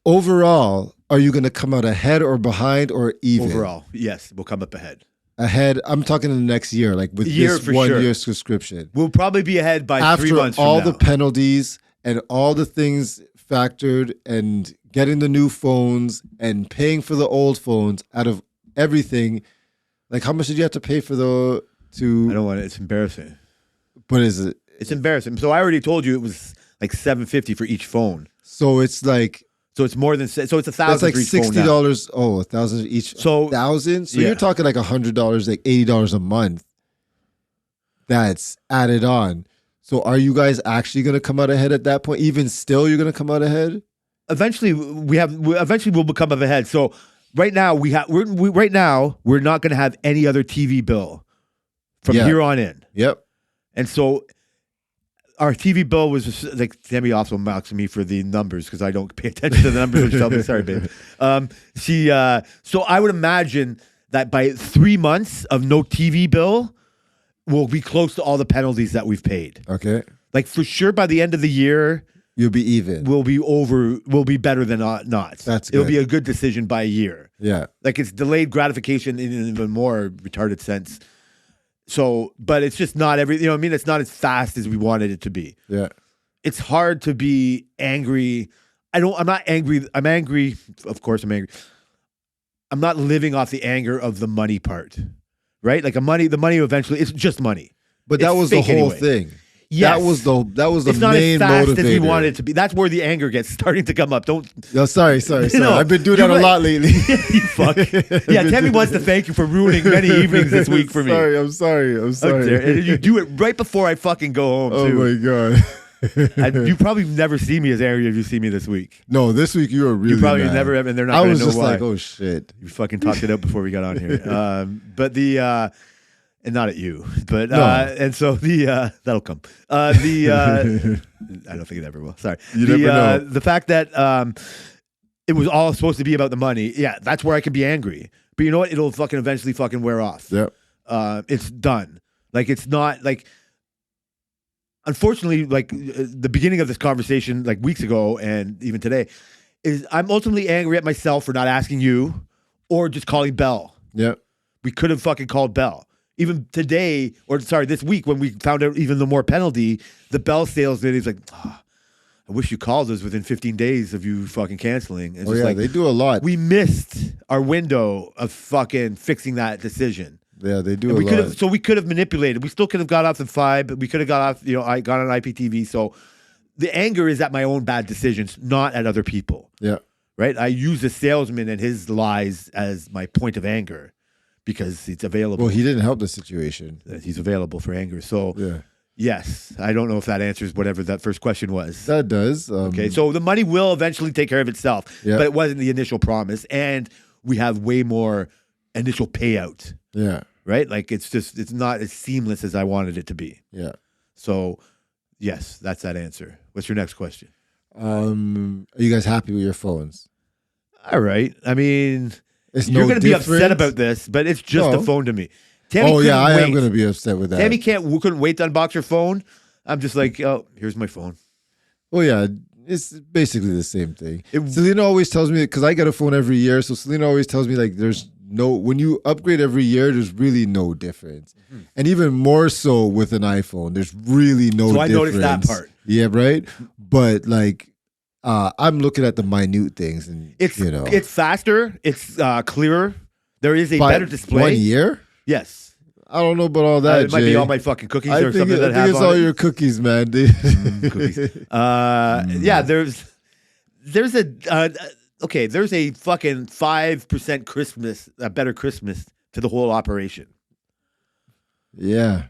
C: Overall, are you going to come out ahead or behind or even?
D: Overall, yes, we'll come up ahead.
C: Ahead. I'm talking in the next year, like with
D: Year
C: this
D: for
C: 1
D: sure.
C: year subscription.
D: We'll probably be ahead by 3
C: After
D: months from
C: all
D: now.
C: the penalties and all the things factored and getting the new phones and paying for the old phones, out of everything, like how much did you have to pay for
D: I don't want it. It's embarrassing.
C: what is it?
D: It's embarrassing. So I already told you it was like $750 for each phone.
C: So it's like
D: So it's more than so it's $1,000
C: that's like
D: for each phone now.
C: $60. Oh, 1,000 each.
D: So-
C: 1,000. So
D: yeah.
C: you're talking like $100, like $80 a month. That's added on. So are you guys actually going to come out ahead at that point? Even still, you're going to come out ahead?
D: Eventually we'll become of ahead. So right now we're not going to have any other TV bill from
C: Yeah.
D: here on in.
C: Yep.
D: And so our TV bill was just, like Tammy also mocks me for the numbers because I don't pay attention to the numbers. Which tell me, sorry, babe. So I would imagine that by 3 months of no TV bill, we'll be close to all the penalties that we've paid.
C: Okay.
D: Like for sure, by the end of the year,
C: You'll be even.
D: we'll be better than not.
C: That's
D: It'll
C: good.
D: be a good decision by a year.
C: Yeah.
D: Like it's delayed gratification in an even more retarded sense. So, but it's just not you know what I mean? It's not as fast as we wanted it to be.
C: Yeah.
D: It's hard to be angry. I'm not angry. I'm angry. Of course I'm angry. I'm not living off the anger of the money part, right? Like the money eventually, it's just money.
C: But that
D: It's
C: was the
D: fake
C: whole
D: anyway.
C: thing.
D: Yes.
C: That was the
D: It's not
C: main
D: as fast
C: motivator.
D: as we want it to be. That's where the anger gets starting to come up. Don't
C: Yo, sorry.
D: No,
C: I've been doing
D: you're
C: that
D: right.
C: a lot lately.
D: you fuck. Yeah, Tammy wants to thank you for ruining many evenings this week for me.
C: I'm sorry.
D: Out there. And you do it right before I fucking go home
C: Oh
D: too.
C: my god.
D: And you probably never see me as angry as you see me this week.
C: No, this week you were really.
D: You probably
C: mad.
D: never have, and they're not
C: I
D: going
C: was
D: to know
C: just
D: why.
C: like, oh shit.
D: You fucking talked it out before we got on here. But and not at you, but
C: No.
D: and so that'll come. I don't think it ever will. Sorry.
C: You never know.
D: The fact that it was all supposed to be about the money. Yeah, that's where I can be angry. But you know what? It'll fucking eventually fucking wear off.
C: Yep.
D: It's done. Like it's not like. Unfortunately, like the beginning of this conversation, like weeks ago and even today, is I'm ultimately angry at myself for not asking you or just calling Bell.
C: Yep.
D: We could have fucking called Bell. Even today, or sorry, this week when we found out even the more penalty, the Bell salesman is like, "Ah, I wish you called us within 15 days of you fucking canceling. It's
C: Oh
D: just
C: yeah,
D: like,
C: they do a lot.
D: we missed our window of fucking fixing that decision.
C: Yeah, they do
D: And
C: a
D: we could
C: lot.
D: have, so we could have manipulated. We still could have got off the 5, but we could have got off, I got on IPTV. So the anger is at my own bad decisions, not at other people,
C: Yeah.
D: right? I use the salesman and his lies as my point of anger because it's available.
C: Well, he didn't help the situation.
D: He's available for anger. So
C: Yeah.
D: yes, I don't know if that answers whatever that first question was.
C: That does.
D: Okay, so the money will eventually take care of itself,
C: Yeah.
D: but it wasn't the initial promise. And we have way more initial payout,
C: Yeah.
D: right? Like it's not as seamless as I wanted it to be.
C: Yeah.
D: So yes, that's that answer. What's your next question?
C: Are you guys happy with your phones?
D: All right. I mean,
C: It's
D: you're
C: no
D: going to be upset
C: different?
D: about this, but it's just
C: No.
D: a phone to me. Tammy
C: Oh yeah,
D: couldn't
C: I am
D: wait.
C: going to be upset with that.
D: Tammy couldn't wait to unbox her phone. I'm just like, oh, here's my phone.
C: Well, yeah, it's basically the same thing.
D: It-
C: Selena always tells me, because I get a phone every year, so Selena always tells me like when you upgrade every year, there's really no difference.
D: Mm-hmm.
C: And even more so with an iPhone, there's really no
D: So I
C: difference.
D: noticed that part.
C: Yeah, right? But like, I'm looking at the minute things and,
D: It's faster. It's clearer. There is a
C: by
D: better display.
C: 1 year?
D: Yes.
C: I don't know about all that,
D: It might
C: Jay.
D: be all my fucking cookies
C: I
D: or
C: think,
D: something
C: I
D: that
C: think
D: have
C: it's
D: on
C: all
D: it.
C: your cookies, man.
D: Cookies. Yeah, there's a fucking 5% Christmas, a better Christmas to the whole operation.
C: Yeah.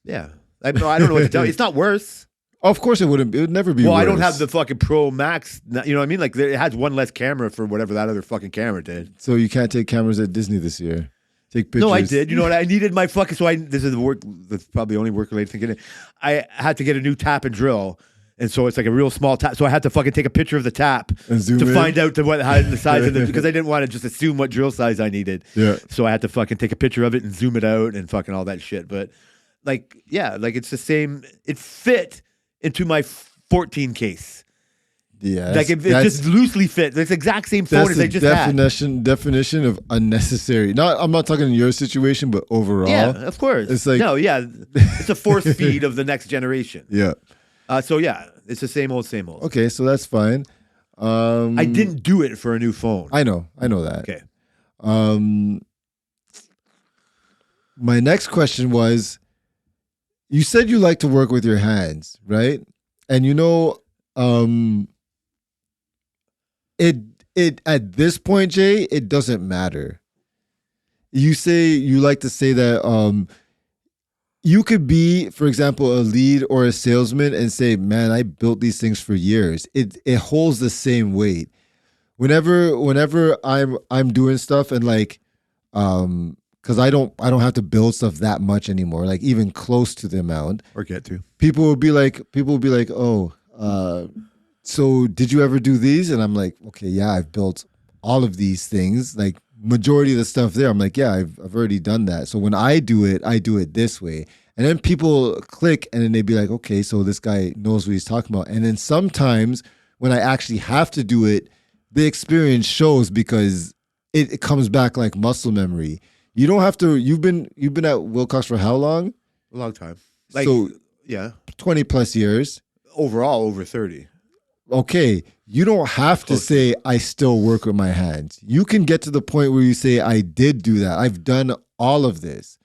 D: Yeah. I don't know what to tell you. It's not worse.
C: Of course it wouldn't. It would never be
D: Well,
C: worse.
D: I don't have the fucking Pro Max. You know what I mean? Like it has one less camera for whatever that other fucking camera did.
C: So you can't take cameras at Disney this year. Take pictures.
D: No, I did. You know what? I needed my fucking. So this is the work. That's probably the only work related thing in it. I had to get a new tap and drill, and so it's like a real small tap. So I had to fucking take a picture of the tap
C: And zoom
D: to
C: in?
D: find out the size of the because I didn't want to just assume what drill size I needed.
C: Yeah.
D: So I had to fucking take a picture of it and zoom it out and fucking all that shit. But like, yeah, like it's the same. It fit into my 14 case.
C: Yeah.
D: Like it just loosely fit. It's the exact same phone
C: that's
D: as
C: the
D: I just had.
C: definition of unnecessary. I'm not talking in your situation, but overall.
D: Yeah, of course.
C: It's like-
D: no, yeah, it's a force feed of the next generation.
C: Yeah.
D: So yeah, it's the same old, same old.
C: Okay, so that's fine.
D: I didn't do it for a new phone.
C: I know that.
D: Okay.
C: My next question was, you said you like to work with your hands, right? And it at this point, Jay, it doesn't matter. You say you like to say that you could be, for example, a lead or a salesman and say, "Man, I built these things for years." It holds the same weight. Whenever I'm doing stuff and like because I don't have to build stuff that much anymore, like even close to the amount.
D: Or get to.
C: People will be like, "Oh, so did you ever do these?" And I'm like, "Okay, yeah, I've built all of these things. Like majority of the stuff there, I'm like, yeah, I've already done that. So when I do it this way." And then people click, and then they'd be like, "Okay, so this guy knows what he's talking about." And then sometimes when I actually have to do it, the experience shows because it comes back like muscle memory. You don't have to. You've been at Wilcox for how long?
D: A long time. Like,
C: So
D: yeah,
C: 20 plus years.
D: overall over 30.
C: Okay, you don't have to say I still work with my hands. You can get to the point where you say I did do that. I've done all of this.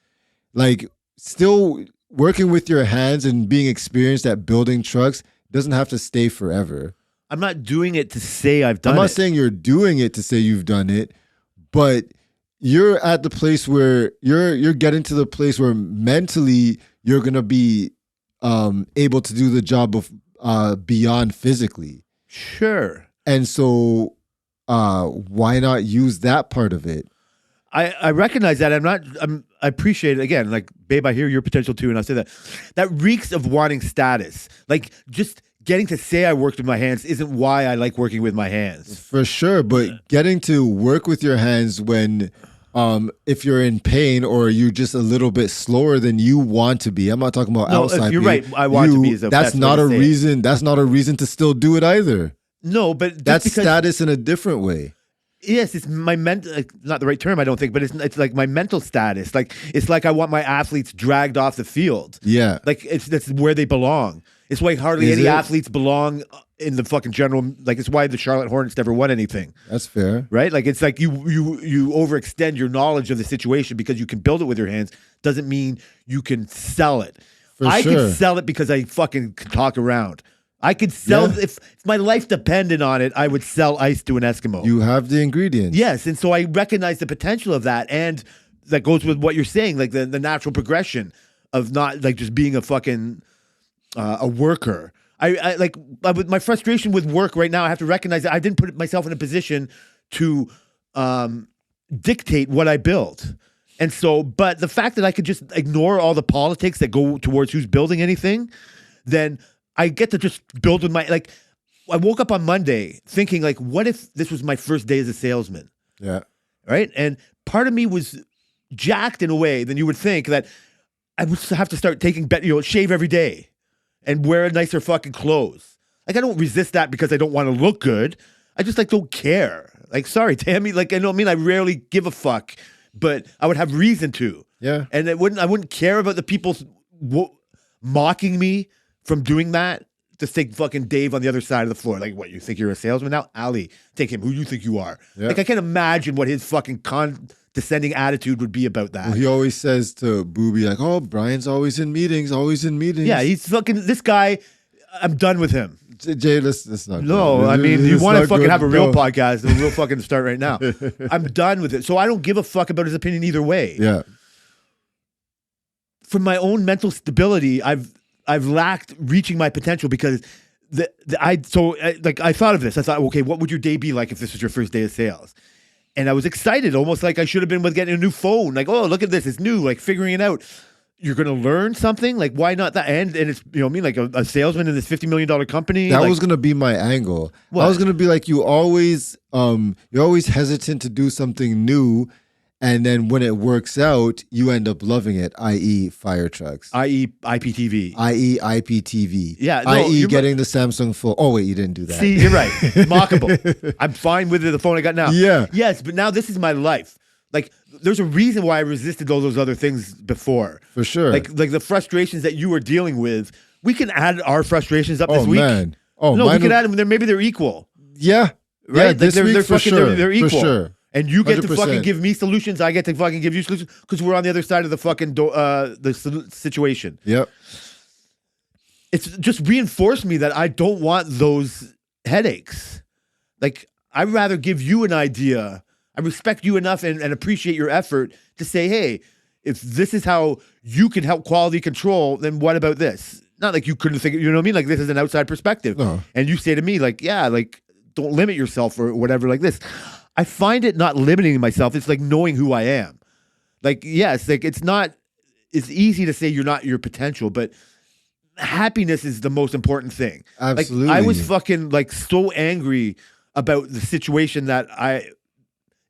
C: Like still working with your hands and being experienced at building trucks doesn't have to stay forever.
D: I'm not doing it to say I've done
C: I'm not
D: it.
C: saying you're doing it to say you've done it, but you're at the place where you're getting to the place where mentally you're gonna be able to do the job of beyond physically.
D: Sure.
C: And so why not use that part of it?
D: I recognize that. I appreciate it. Again, like, babe, I hear your potential too. And I'll say that. That reeks of wanting status. Like, just getting to say I worked with my hands isn't why I like working with my hands.
C: For sure, but getting to work with your hands when if you're in pain or you're just a little bit slower than you want to be. I'm not talking about
D: No,
C: outside.
D: you're
C: pain.
D: right. I want to be is the
C: that's
D: best way
C: not
D: to
C: a
D: say it.
C: reason. That's not a reason to still do it either.
D: No, but just
C: That's
D: because,
C: status in a different way.
D: yes, it's my mental, not the right term, I don't think, but it's like my mental status. Like, it's like I want my athletes dragged off the field.
C: Yeah.
D: Like, that's where they belong. It's why hardly
C: Is
D: any
C: it?
D: athletes belong in the fucking general, like, it's why the Charlotte Hornets never won anything.
C: That's fair.
D: Right? Like, it's like you overextend your knowledge of the situation because you can build it with your hands. Doesn't mean you can sell it. I
C: sure.
D: can sell it because I fucking can talk around. I could sell,
C: Yeah.
D: if my life depended on it, I would sell ice to an Eskimo.
C: You have the ingredients.
D: Yes, and so I recognize the potential of that, and that goes with what you're saying, like the natural progression of not like just being a fucking a worker. I like with my frustration with work right now. I have to recognize that I didn't put myself in a position to dictate what I build. And so, but the fact that I could just ignore all the politics that go towards who's building anything, then I get to just build with like, I woke up on Monday thinking like, what if this was my first day as a salesman?
C: Yeah.
D: Right. And part of me was jacked in a way than you would think that I would have to start taking, shave every day and wear nicer fucking clothes. Like, I don't resist that because I don't want to look good. I just like don't care. Like, sorry, Tammy. Like, I don't mean I rarely give a fuck, but I would have reason to.
C: Yeah.
D: And I wouldn't care about the people mocking me from doing that. Just take fucking Dave on the other side of the floor. Like, what, you think you're a salesman now? Ali, take him. Who do you think you are?
C: Yeah.
D: Like, I can't imagine what his fucking condescending attitude would be about that.
C: Well, he always says to Booby, like, oh, Brian's always in meetings.
D: Yeah, he's fucking, this guy, I'm done with him.
C: Jay, let's not.
D: No, I mean, you want to fucking have a real podcast, and we'll fucking start right now. I'm done with it. So I don't give a fuck about his opinion either way.
C: Yeah.
D: For my own mental stability, I've lacked reaching my potential because I thought of this. I thought, okay, what would your day be like if this was your first day of sales? And I was excited, almost like I should have been with getting a new phone. Like, oh, look at this, it's new, like figuring it out. You're going to learn something? Like, why not that? And it's, you know what I mean? Like a salesman in this $50 million company.
C: That
D: like,
C: was going to be my angle.
D: What?
C: I was going to be like, you're always hesitant to do something new. And then when it works out, you end up loving it, i.e. fire trucks.
D: i.e. IPTV.
C: i.e. IPTV.
D: Yeah, no,
C: i.e.
D: you're
C: getting the Samsung Fold. Oh, wait, you didn't do that.
D: See, you're right. Mockable. I'm fine with the phone I got now.
C: Yeah.
D: Yes, but now this is my life. Like, there's a reason why I resisted all those other things before.
C: For sure.
D: Like the frustrations that you were dealing with. We can add our frustrations up this week.
C: Man. Oh,
D: no, we
C: mine
D: can
C: would-
D: add them. Maybe they're equal.
C: Yeah.
D: Right?
C: Yeah,
D: Like,
C: this week
D: they're
C: for
D: fucking,
C: sure.
D: They're equal.
C: For sure.
D: And you get to
C: 100%.
D: fucking give me solutions. I get to fucking give you solutions because we're on the other side of the fucking situation.
C: Yep.
D: It's just reinforced me that I don't want those headaches. Like, I'd rather give you an idea. I respect you enough and appreciate your effort to say, hey, if this is how you can help quality control, then what about this? Not like you couldn't think, you know what I mean? Like, this is an outside perspective.
C: No.
D: And you say to me, like, yeah, like, don't limit yourself or whatever like this. I find it not limiting myself. It's like knowing who I am. Like, yes, like it's easy to say you're not your potential, but happiness is the most important thing.
C: Absolutely.
D: Like, I was fucking like so angry about the situation that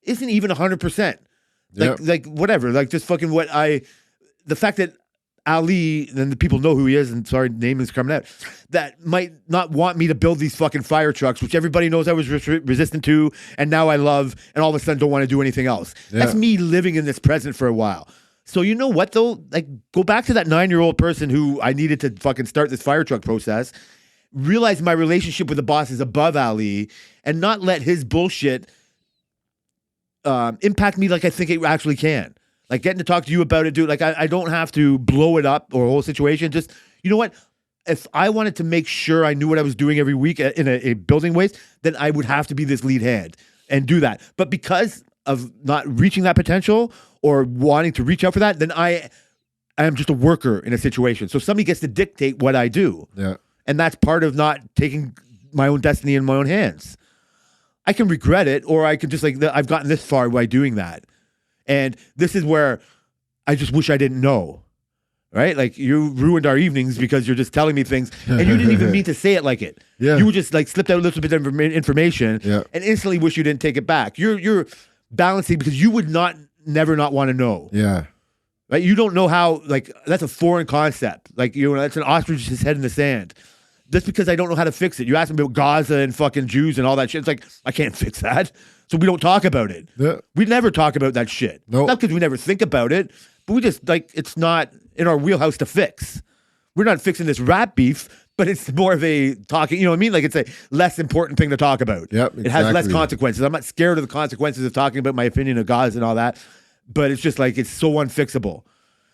D: isn't even 100%. Like whatever, like just fucking the fact that Ali, and the people know who he is, and sorry, name is coming out, that might not want me to build these fucking fire trucks, which everybody knows I was resistant to, and now I love, and all of a sudden don't want to do anything else.
C: Yeah.
D: That's me living in this present for a while. So you know what though? Like, go back to that 9-year-old person who I needed to fucking start this fire truck process, realize my relationship with the boss is above Ali, and not let his bullshit impact me like I think it actually can. Like, getting to talk to you about it, dude. Like, I don't have to blow it up or a whole situation. Just, you know what? If I wanted to make sure I knew what I was doing every week in a building waste, then I would have to be this lead hand and do that. But because of not reaching that potential or wanting to reach out for that, then I am just a worker in a situation. So somebody gets to dictate what I do.
C: Yeah.
D: And that's part of not taking my own destiny in my own hands. I can regret it, or I could just like, I've gotten this far by doing that. And this is where I just wish I didn't know, right? Like, you ruined our evenings because you're just telling me things, and you didn't even mean to say it like it.
C: Yeah.
D: You just like slipped out a little bit of information,
C: Yeah.
D: and instantly wish you didn't take it back. You're balancing because you would never not want to know.
C: Yeah.
D: Right? You don't know how, like, that's a foreign concept. Like, you know, that's an ostrich's head in the sand. Just because I don't know how to fix it. You ask me about Gaza and fucking Jews and all that shit. It's like, I can't fix that. So we don't talk about it.
C: Yeah.
D: We never talk about that shit.
C: Nope.
D: Not because we never think about it, but we just, like, it's not in our wheelhouse to fix. We're not fixing this rat beef, but it's more of a talking, you know what I mean? Like, it's a less important thing to talk about.
C: Yep,
D: It has less
C: exactly.
D: consequences. I'm not scared of the consequences of talking about my opinion of Gaza and all that, but it's just like, it's so unfixable.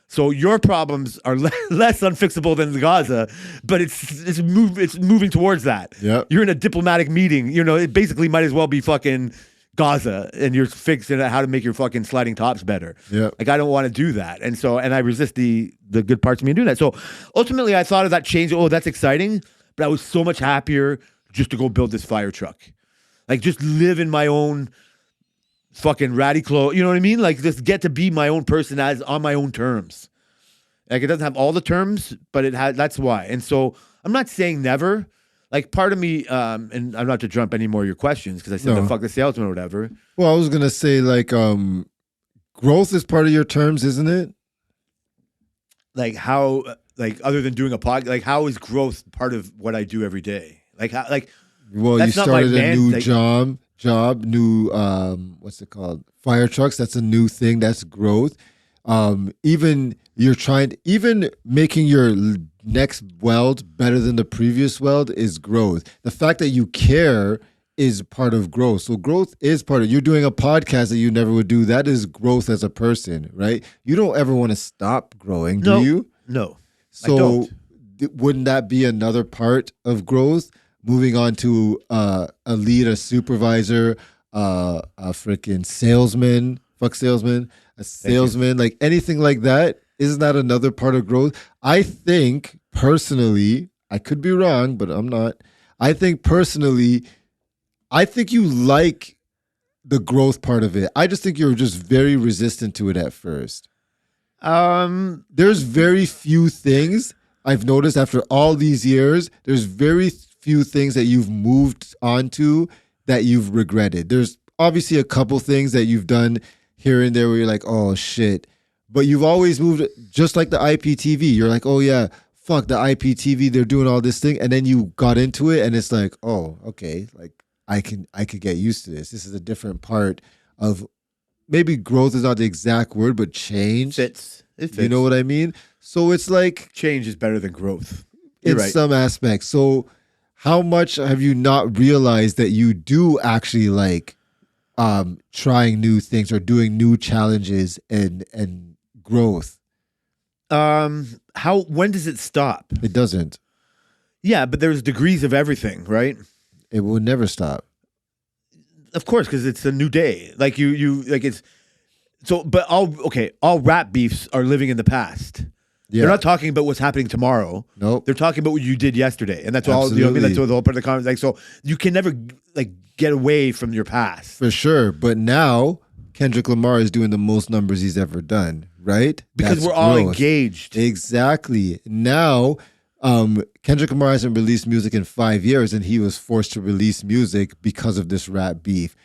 D: So your problems are less unfixable than the Gaza, but it's moving towards that.
C: Yep.
D: You're in a diplomatic meeting. You know, it basically might as well be fucking Gaza, and you're fixing how to make your fucking sliding tops better.
C: Yep.
D: Like, I don't want to do that, and I resist the good parts of me in doing that. So ultimately, I thought of that change. Oh, that's exciting, but I was so much happier just to go build this fire truck, like just live in my own fucking ratty clothes. You know what I mean? Like just get to be my own person as on my own terms. Like it doesn't have all the terms, but it has. That's why. And so I'm not saying never. Like part of me, and I'm not to jump any more of your questions because I said
C: No.
D: the fuck the salesman or whatever.
C: Well, I was gonna say like growth is part of your terms, isn't it?
D: Like how, like other than doing a podcast, like how is growth part of what I do every day? Like how, like
C: Well,
D: That's
C: you
D: not my
C: started a
D: man-
C: new
D: like-
C: job, new what's it called? Fire trucks. That's a new thing. That's growth. Even you're trying, even making your next weld better than the previous weld is growth. The fact that you care is part of growth. So growth is part of. You're doing a podcast that you never would do. That is growth as a person, right? You don't ever want to stop growing,
D: No.
C: do you?
D: no, I
C: So
D: don't.
C: wouldn't that be another part of growth? Moving on to a lead, a supervisor, a freaking salesman, a salesman, like anything like that. Isn't that another part of growth? I think personally, I could be wrong, but I'm not. I think personally, I think you like the growth part of it. I just think you're just very resistant to it at first. There's very few things I've noticed after all these years. There's very few things that you've moved on to that you've regretted. There's obviously a couple things that you've done here and there where you're like, oh shit. But you've always moved, just like the IPTV. You're like, oh yeah, fuck the IPTV. They're doing all this thing. And then you got into it and it's like, oh, okay. Like I could get used to this. This is a different part of, maybe growth is not the exact word, but change.
D: Fits. It fits.
C: You know what I mean? So it's like
D: Change is better than growth. You're
C: in
D: right.
C: some aspects. So how much have you not realized that you do actually like trying new things or doing new challenges and growth?
D: When does it stop?
C: It doesn't.
D: Yeah, but there's degrees of everything, right?
C: It will never stop.
D: Of course, because it's a new day. Like you like it's so. But all rap beefs are living in the past.
C: Yeah.
D: They're not talking about what's happening tomorrow.
C: Nope.
D: They're talking about what you did yesterday, and that's all. You know what I mean? That's
C: Absolutely.
D: the whole part of the conversation. Like, so you can never like get away from your past
C: For sure. But now Kendrick Lamar is doing the most numbers he's ever done, right?
D: because
C: That's
D: we're all
C: growth.
D: engaged.
C: Exactly. Now, Kendrick Lamar hasn't released music in 5 years, and he was forced to release music because of this rap beef.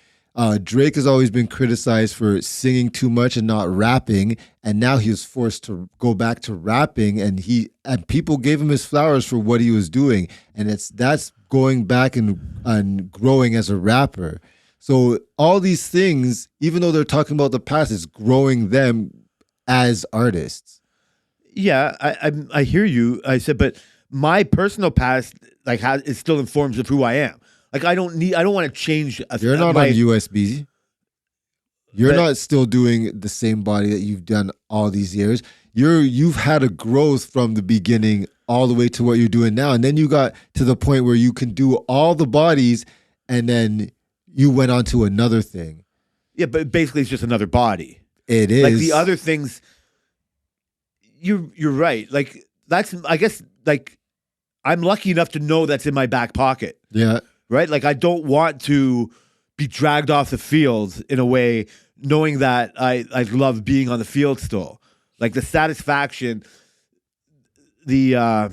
C: Drake has always been criticized for singing too much and not rapping, and now he was forced to go back to rapping, and people gave him his flowers for what he was doing, and that's going back and growing as a rapper. So all these things, even though they're talking about the past, is growing them as artists.
D: Yeah, I hear you. I said, but my personal past like it still informs of who I am. Like I don't want to change.
C: You're not
D: my,
C: on USB. You're
D: But-
C: not still doing the same body that you've done all these years. You've had a growth from the beginning all the way to what you're doing now, and then you got to the point where you can do all the bodies, and then you went on to another thing.
D: Yeah, but basically it's just another body.
C: It is
D: Like the other things. You're right. Like that's I guess like I'm lucky enough to know that's in my back pocket.
C: Yeah,
D: Right? Like I don't want to be dragged off the field in a way, knowing that I love being on the field still. Like the satisfaction, the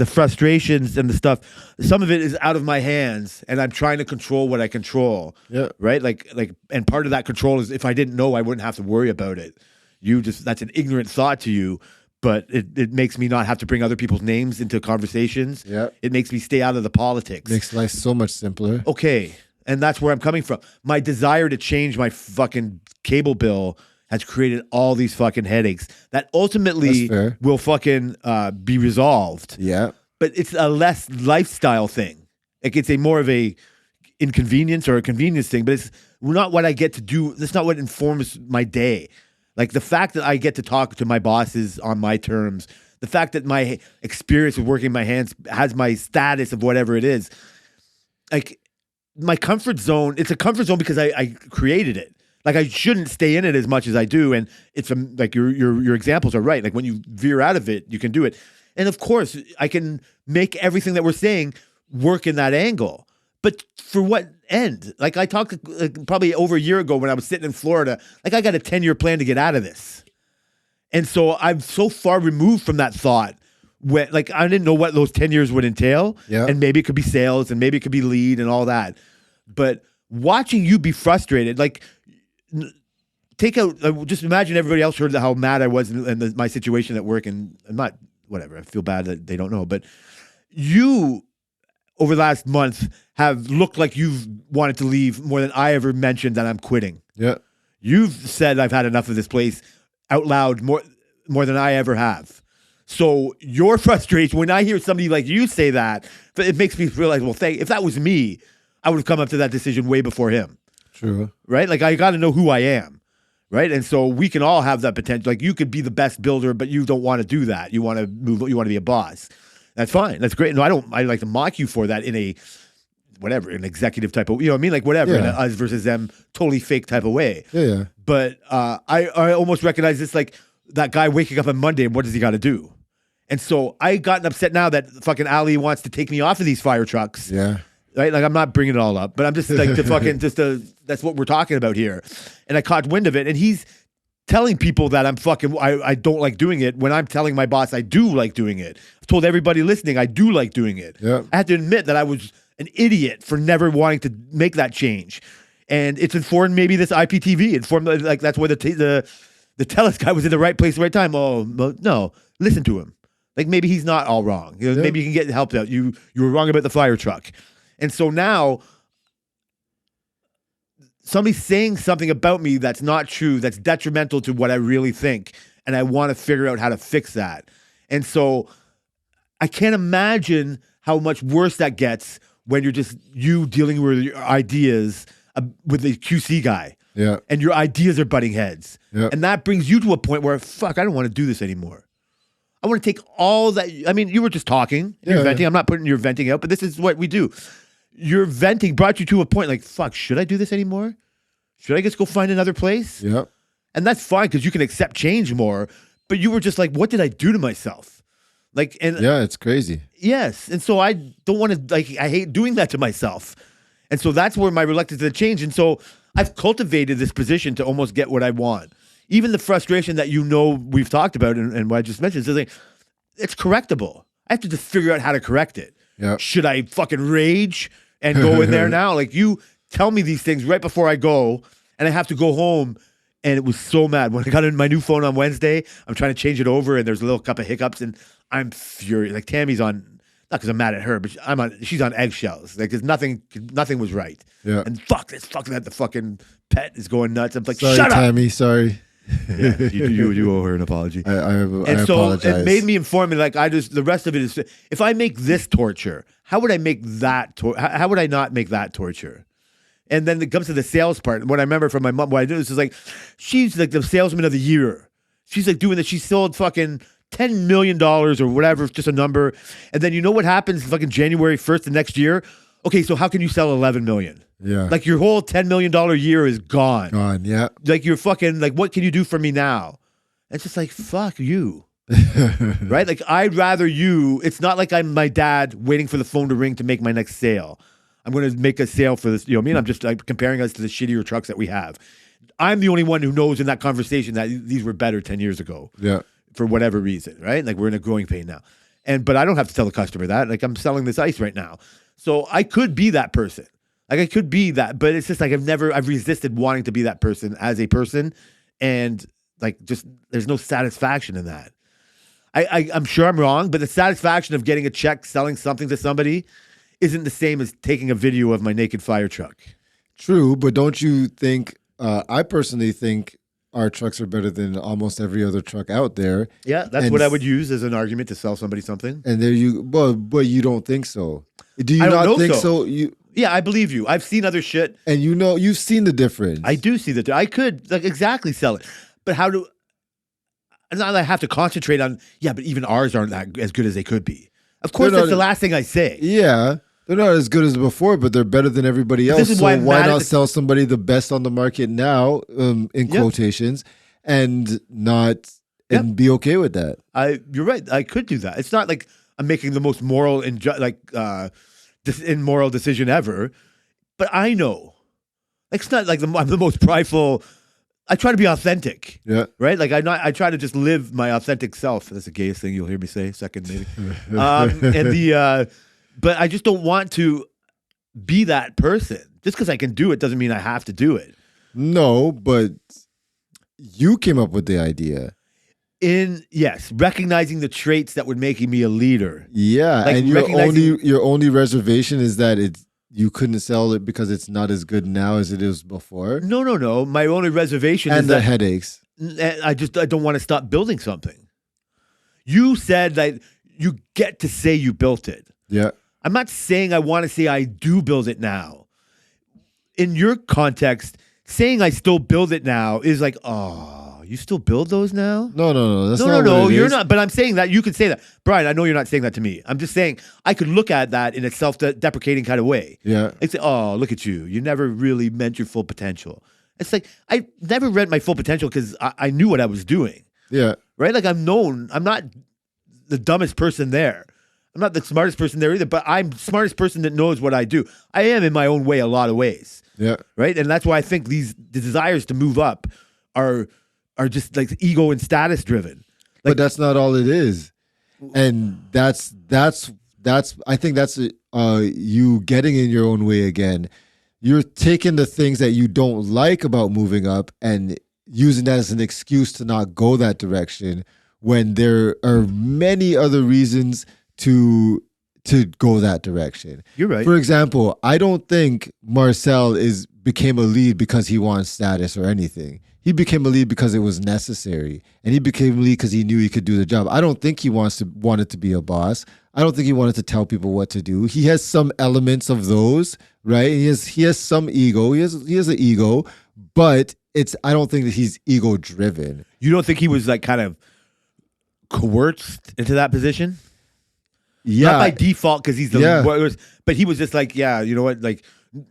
D: frustrations and the stuff. Some of it is out of my hands, and I'm trying to control what I control.
C: yeah.
D: Right? Like, and part of that control is if I didn't know, I wouldn't have to worry about it. That's an ignorant thought to you, but it makes me not have to bring other people's names into conversations.
C: Yeah.
D: It makes me stay out of the politics.
C: Makes life so much simpler.
D: Okay. And that's where I'm coming from. My desire to change my fucking cable bill has created all these fucking headaches that ultimately
C: That's fair.
D: will fucking be resolved.
C: Yeah,
D: But it's a less lifestyle thing. Like it's a more of a inconvenience or a convenience thing, but it's not what I get to do. That's not what informs my day. Like the fact that I get to talk to my bosses on my terms, the fact that my experience of working my hands has my status of whatever it is, like my comfort zone, it's a comfort zone because I created it. Like I shouldn't stay in it as much as I do. And it's like your examples are right. Like when you veer out of it, you can do it. And of course, I can make everything that we're saying work in that angle. But for what end? Like I talked probably over a year ago when I was sitting in Florida, like I got a 10-year plan to get out of this. And so I'm so far removed from that thought when like I didn't know what those 10 years would entail.
C: Yeah.
D: And maybe it could be sales and maybe it could be lead and all that. But watching you be frustrated, like take out, just imagine everybody else heard how mad I was in my situation at work, and I'm not, whatever, I feel bad that they don't know, but you over the last month have looked like you've wanted to leave more than I ever mentioned that I'm quitting.
C: Yeah.
D: You've said I've had enough of this place out loud more than I ever have. So your frustration, when I hear somebody like you say that, it makes me realize, well, if that was me, I would have come up to that decision way before him.
C: True.
D: Right? Like I got to know who I am. Right? And so we can all have that potential. Like you could be the best builder, but you don't want to do that. You want to move, you want to be a boss. That's fine. That's great. No, I like to mock you for that in a whatever, an executive type of, you know what I mean? Like whatever, in a us versus them, totally fake type of way.
C: Yeah.
D: But I almost recognize this, like that guy waking up on Monday and what does he got to do? And so I gotten upset now that fucking Ali wants to take me off of these fire trucks.
C: Yeah.
D: Right? Like I'm not bringing it all up, but I'm just like that's what we're talking about here. And I caught wind of it, and he's telling people that I don't like doing it when I'm telling my boss I do like doing it. I've told everybody listening I do like doing it.
C: Yeah.
D: I have to admit that I was an idiot for never wanting to make that change. And it's informed maybe this IPTV. Informed like that's where the Telus guy was in the right place at the right time. Oh no, listen to him. Like maybe he's not all wrong. You know, maybe you can get help out. You were wrong about the fire truck. And so now somebody's saying something about me that's not true, that's detrimental to what I really think. And I want to figure out how to fix that. And so I can't imagine how much worse that gets when you're just you dealing with your ideas with the QC guy.
C: Yeah.
D: And your ideas are butting heads.
C: Yeah.
D: And that brings you to a point where, fuck, I don't want to do this anymore. I want to take all that. I mean, you were just talking. You're venting. I'm not putting your venting out, but this is what we do. Your venting brought you to a point like, fuck, should I do this anymore? Should I just go find another place?
C: Yeah.
D: And that's fine because you can accept change more. But you were just like, what did I do to myself? Like, and
C: Yeah, it's crazy.
D: yes. And so I don't want to, like, I hate doing that to myself. And so that's where my reluctance to change. And so I've cultivated this position to almost get what I want. Even the frustration that we've talked about and what I just mentioned is like, it's correctable. I have to just figure out how to correct it.
C: Yeah.
D: Should I fucking rage and go in there now? Like you tell me these things right before I go and I have to go home. And it was so mad. When I got in my new phone on Wednesday, I'm trying to change it over and there's a little couple of hiccups and I'm furious. Like Tammy's on, not because I'm mad at her, but she's on eggshells. Like, because nothing was right.
C: Yeah.
D: And fuck that the fucking pet is going nuts. I'm like,
C: Sorry,
D: shut up.
C: Tammy. Sorry.
D: Yeah, you owe her an apology.
C: I
D: And so
C: apologize.
D: it made me inform me, like, the rest of it is, if I make this torture, how would I make that, how would I not make that torture? And then it comes to the sales part. What I remember from my mom, what I do is like, she's like the salesman of the year. She's like doing that. She sold fucking $10 million or whatever, just a number. And then you know what happens fucking January 1st the next year? Okay, so how can you sell 11 million?
C: Yeah.
D: Like your whole $10 million year is gone.
C: Gone. Yeah.
D: Like you're fucking, like, what can you do for me now? It's just like, fuck you. Right? Like I'd rather you, it's not like I'm my dad waiting for the phone to ring to make my next sale. I'm going to make a sale for this. You know what I mean? I'm just like comparing us to the shittier trucks that we have. I'm the only one who knows in that conversation that these were better 10 years ago.
C: Yeah.
D: For whatever reason, right? Like we're in a growing pain now. But I don't have to tell the customer that. Like I'm selling this ice right now. So I could be that person. Like I could be that, but it's just like I've resisted wanting to be that person as a person. And like just there's no satisfaction in that. I'm sure I'm wrong, but the satisfaction of getting a check, selling something to somebody isn't the same as taking a video of my naked fire truck.
C: True, but don't you think? I personally think our trucks are better than almost every other truck out there.
D: Yeah, that's what I would use as an argument to sell somebody something.
C: And there you, but you don't think so? Do you
D: I don't
C: not
D: know
C: think
D: so.
C: so?
D: Yeah, I believe you. I've seen other shit.
C: And you've seen the difference.
D: I do see that. I could like exactly sell it, but how do? Not that I have to concentrate on. Yeah, but even ours aren't that as good as they could be. Of course, that's the last thing I say.
C: Yeah. They're not as good as before, but they're better than everybody else.
D: This is
C: so
D: why I'm
C: why
D: mad
C: not
D: at the-
C: sell somebody the best on the market now, in quotations, and not and be okay with that?
D: You're right. I could do that. It's not like I'm making the most moral and immoral decision ever. But I know, like, it's not like I'm the most prideful. I try to be authentic.
C: Yeah.
D: Right. Like I try to just live my authentic self. That's the gayest thing you'll hear me say. Second maybe. But I just don't want to be that person. Just because I can do it doesn't mean I have to do it.
C: No, but you came up with the idea.
D: Yes, recognizing the traits that would make me a leader.
C: Yeah,
D: Like
C: and
D: recognizing-
C: your only reservation is that you couldn't sell it because it's not as good now as it is before,
D: No. My only reservation
C: and
D: is
C: the
D: that
C: headaches.
D: I don't want to stop building something. You said that you get to say you built it.
C: Yeah,
D: I'm not saying I want to say I do build it now. In your context, saying I still build it now is like, oh, you still build those now?
C: no. That's not
D: No.
C: what it
D: You're
C: is.
D: not. But I'm saying that you could say that, Brian. I know you're not saying that to me. I'm just saying I could look at that in a self-deprecating kind of way.
C: Yeah,
D: It's say, oh, look at you. You never really meant your full potential. It's like I never read my full potential because I knew what I was doing.
C: yeah.
D: Right? Like I'm not the dumbest person there. I'm not the smartest person there either, but I'm the smartest person that knows what I do. I am in my own way a lot of ways.
C: Yeah.
D: Right? And that's why I think the desires to move up are just like ego and status driven.
C: But that's not all it is. And that's I think that's you getting in your own way again. You're taking the things that you don't like about moving up and using that as an excuse to not go that direction when there are many other reasons to go that direction.
D: You're right.
C: For example, I don't think Marcel became a lead because he wants status or anything. He became a lead because it was necessary, and he became a lead because he knew he could do the job. I don't think he wanted to be a boss. I don't think he wanted to tell people what to do. He has some elements of those, right? He has some ego. He has an ego, but I don't think that he's ego driven.
D: You don't think he was like kind of coerced into that position?
C: Yeah,
D: Not by default because he's the
C: Yeah.
D: but he was just like, yeah, you know what? Like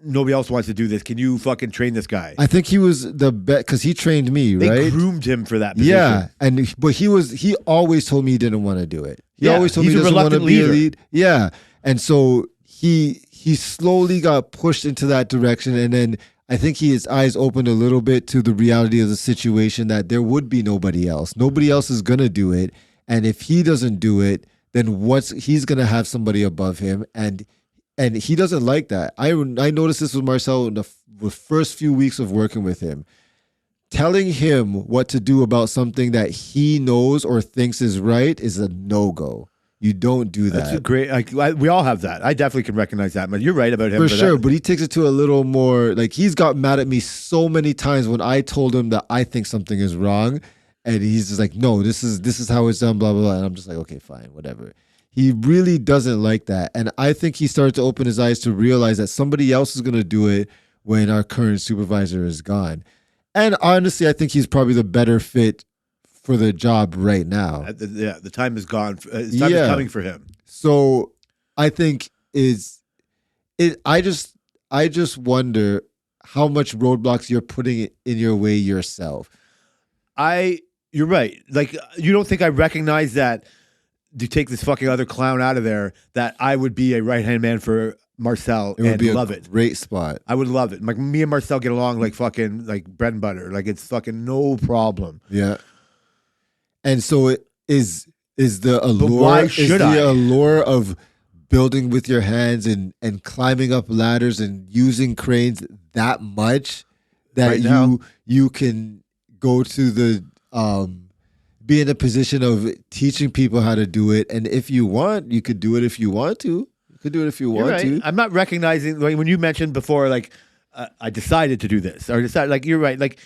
D: nobody else wants to do this. Can you fucking train this guy?
C: I think he was the best because he trained me,
D: They
C: right?
D: groomed him for that position.
C: Yeah, but he always told me he didn't want to do it. He
D: Yeah,
C: always told me
D: he's
C: he
D: a
C: doesn't want to
D: reluctant
C: be a
D: leader.
C: lead. Yeah, and so he slowly got pushed into that direction, and then I think his eyes opened a little bit to the reality of the situation that there would be nobody else. Nobody else is gonna do it, and if he doesn't do it, then he's gonna have somebody above him, and he doesn't like that. I noticed this with Marcel in the first few weeks of working with him. Telling him what to do about something that he knows or thinks is right is a no-go. You don't do that.
D: That's a great. We all have that. I definitely can recognize that. But you're right about him
C: For sure,
D: that.
C: but he takes it to a little more, like he's got mad at me so many times when I told him that I think something is wrong. And he's just like, no, this is how it's done, blah, blah, blah. And I'm just like, okay, fine, whatever. He really doesn't like that. And I think he started to open his eyes to realize that somebody else is going to do it when our current supervisor is gone. And honestly, I think he's probably the better fit for the job right now.
D: Yeah, the time is gone. The time is coming for him.
C: So I think I just wonder how much roadblocks you're putting in your way yourself.
D: You're right. Like, you don't think I recognize that to take this fucking other clown out of there, that I would be a right-hand man for Marcel
C: It would
D: and
C: be
D: love
C: a
D: it.
C: great spot.
D: I would love it. Like, me and Marcel get along like fucking like bread and butter. Like, it's fucking no problem.
C: Yeah. And so it is the allure.
D: why should I?
C: Allure of building with your hands and climbing up ladders and using cranes that much that
D: Right now?
C: you can go to the be in a position of teaching people how to do it. And if you want, you could do it if you want to. You could do it if you
D: You're
C: want
D: right.
C: to.
D: I'm not recognizing, like, when you mentioned before, like, I decided to do this or decided, like, you're right. Like,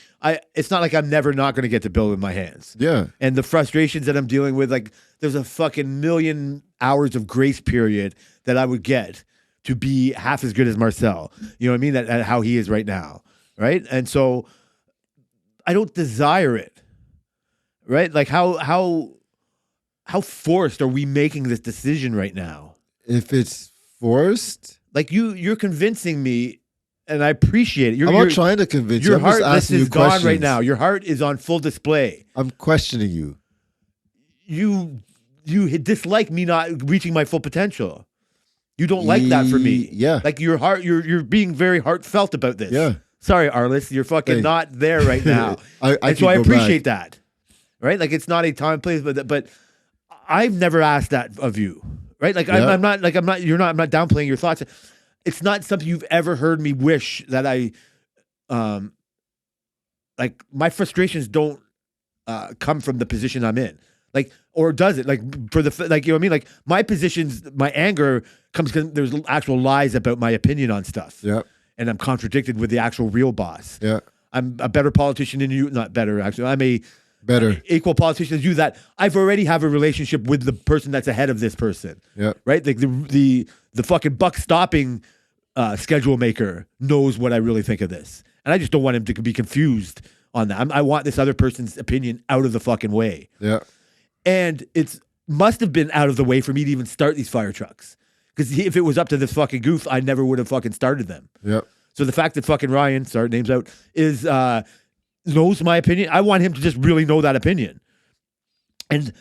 D: it's not like I'm never not going to get to build with my hands.
C: Yeah.
D: And the frustrations that I'm dealing with, like, there's a fucking million hours of grace period that I would get to be half as good as Marcel. You know what I mean? At how he is right now. Right. And so I don't desire it. Right. Like, how forced are we making this decision right now?
C: If it's forced,
D: Like, you're convincing me, and I appreciate it.
C: I'm not trying to convince you.
D: Your
C: I'm just
D: heartless
C: asking you
D: is gone right
C: questions.
D: now. Your heart is on full display.
C: I'm questioning you.
D: You dislike me not reaching my full potential. You don't like that for me.
C: Yeah.
D: Like you're being very heartfelt about this.
C: Yeah.
D: Sorry, Arliss, you're fucking
C: Hey.
D: not there right now.
C: I
D: and so
C: could
D: I
C: go
D: appreciate
C: back.
D: that. Right? Like it's not a time, place, but I've never asked that of you. Right? Like
C: Yeah.
D: I'm not downplaying your thoughts. It's not something you've ever heard me wish that I like my frustrations don't come from the position I'm in. Like, or does it? Like for the like, you know what I mean? Like my positions, my anger comes because there's actual lies about my opinion on stuff.
C: Yeah.
D: And I'm contradicted with the actual real boss.
C: Yeah.
D: I'm a better politician than you. Not better, actually. I'm a
C: Better.
D: equal politician as you. That I've already have a relationship with the person that's ahead of this person.
C: Yeah.
D: Right? Like the fucking buck stopping schedule maker knows what I really think of this, and I just don't want him to be confused on that. I want this other person's opinion out of the fucking way.
C: Yeah.
D: And it's must have been out of the way for me to even start these fire trucks. Because if it was up to this fucking goof, I never would have fucking started them.
C: Yeah.
D: So the fact that fucking Ryan, sorry, name's out, is knows my opinion, I want him to just really know that opinion. And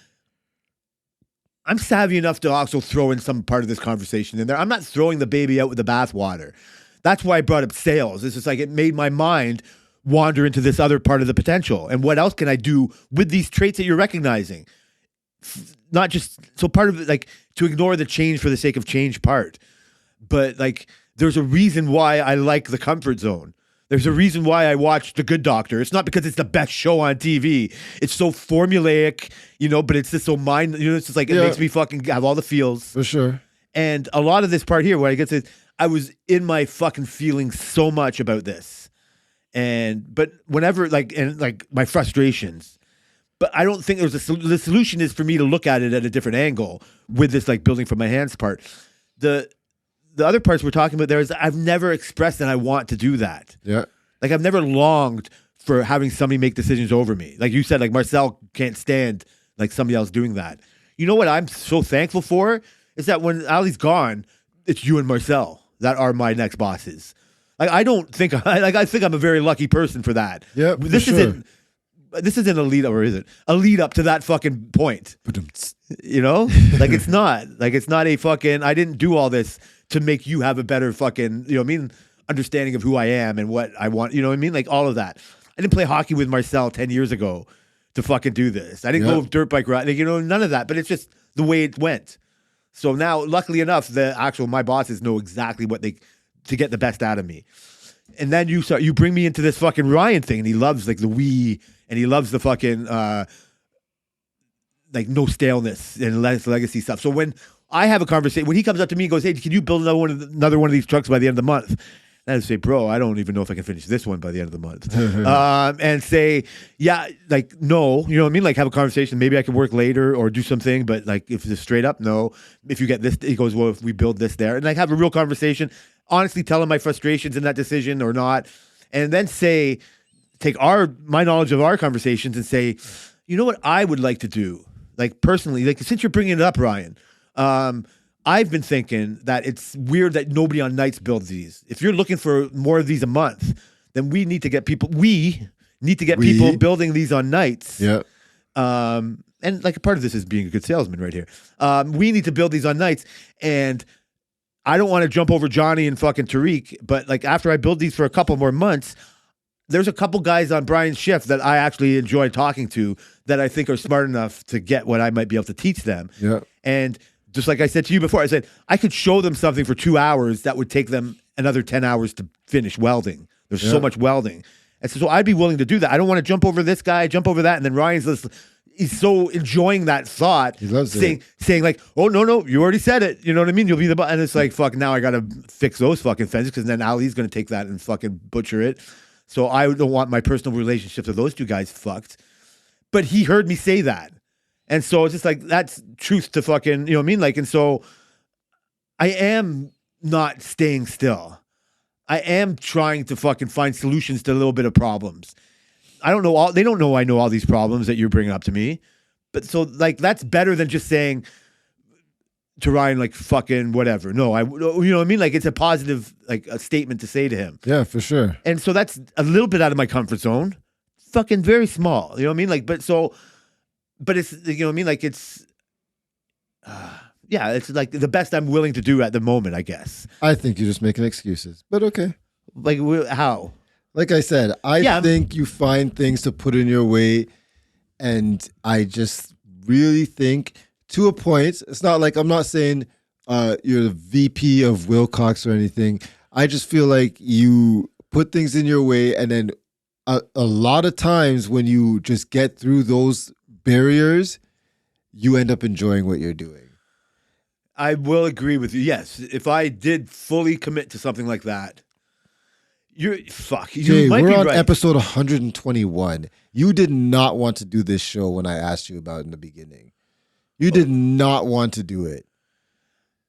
D: I'm savvy enough to also throw in some part of this conversation in there. I'm not throwing the baby out with the bathwater. That's why I brought up sales. It's just like it made my mind wander into this other part of the potential. And what else can I do with these traits that you're recognizing? Not just so part of it, like to ignore the change for the sake of change part, but like there's a reason why I like the comfort zone. There's a reason why I watch The Good Doctor. It's not because it's the best show on TV. It's so formulaic, you know, but it's just so it's just like it makes me fucking have all the feels.
C: For sure.
D: And a lot of this part here, what I get to, I was in my fucking feelings so much about this, but whenever like my frustrations. But I don't think the solution is for me to look at it at a different angle with this like building from my hands part. The other parts we're talking about there is I've never expressed that I want to do that.
C: Yeah.
D: Like I've never longed for having somebody make decisions over me. Like you said, like Marcel can't stand like somebody else doing that. You know what I'm so thankful for is that when Ali's gone, it's you and Marcel that are my next bosses. Like I think I'm a very lucky person for that.
C: Yeah,
D: This isn't a lead up, or is it? A lead up to that fucking point. You know? Like it's not a fucking, I didn't do all this to make you have a better fucking, you know what I mean, understanding of who I am and what I want, you know what I mean? Like all of that. I didn't play hockey with Marcel 10 years ago to fucking do this. I didn't go dirt bike ride, like, you know, none of that, but it's just the way it went. So now, luckily enough, my bosses know exactly to get the best out of me. And then you bring me into this fucking Ryan thing, and he loves like the Wii, and he loves the fucking like no staleness and legacy stuff. So when I have a conversation, when he comes up to me and goes, "Hey, can you build another one of these trucks by the end of the month?" And I say, "Bro, I don't even know if I can finish this one by the end of the month." And say, "Yeah, like no, you know what I mean? Like have a conversation. Maybe I can work later or do something, but like if it's straight up, no. If you get this," he goes, "Well, if we build this there," and like have a real conversation. Honestly, tell him my frustrations in that decision or not, and then take my knowledge of our conversations and say, you know what I would like to do, like personally, like since you're bringing it up, Ryan, I've been thinking that it's weird that nobody on nights builds these. If you're looking for more of these a month, then we need to get people. We need to get people building these on nights.
C: Yeah.
D: And like a part of this is being a good salesman right here. We need to build these on nights, and I don't want to jump over Johnny and fucking Tariq, but like after I build these for a couple more months, there's a couple guys on Brian's shift that I actually enjoy talking to that I think are smart enough to get what I might be able to teach them.
C: Yeah.
D: And just like I said to you before, I said I could show them something for 2 hours that would take them another 10 hours to finish welding. There's so much welding. And so I'd be willing to do that. I don't want to jump over this guy, jump over that. And then he's so enjoying that thought.
C: He loves
D: saying like, "Oh, no, you already said it." You know what I mean? You'll be and it's like, fuck, now I got to fix those fucking fences because then Ali's going to take that and fucking butcher it. So I don't want my personal relationship to those two guys fucked. But he heard me say that. And so it's just like, that's truth to fucking, you know what I mean? Like, and so I am not staying still. I am trying to fucking find solutions to a little bit of problems. They don't know I know all these problems that you're bringing up to me. But so like, that's better than just saying to Ryan, like, fucking whatever. No, you know what I mean? Like, it's a positive, like a statement to say to him.
C: Yeah, for sure.
D: And so that's a little bit out of my comfort zone. Fucking very small. You know what I mean? Like, but it's, you know what I mean? Like it's Yeah, it's like the best I'm willing to do at the moment, I guess.
C: I think you're just making excuses, but okay.
D: Like how?
C: Like I said, I
D: Yeah,
C: think you find things to put in your way, and I just really think to a point. It's not like I'm not saying you're the VP of Wilcox or anything. I just feel like you put things in your way, and then a lot of times when you just get through those barriers, you end up enjoying what you're doing.
D: I will agree with you. Yes, if I did fully commit to something like that, you
C: Jay,
D: might
C: we're
D: be
C: on
D: right.
C: episode 121. You did not want to do this show when I asked you about it in the beginning. You did not want to do it.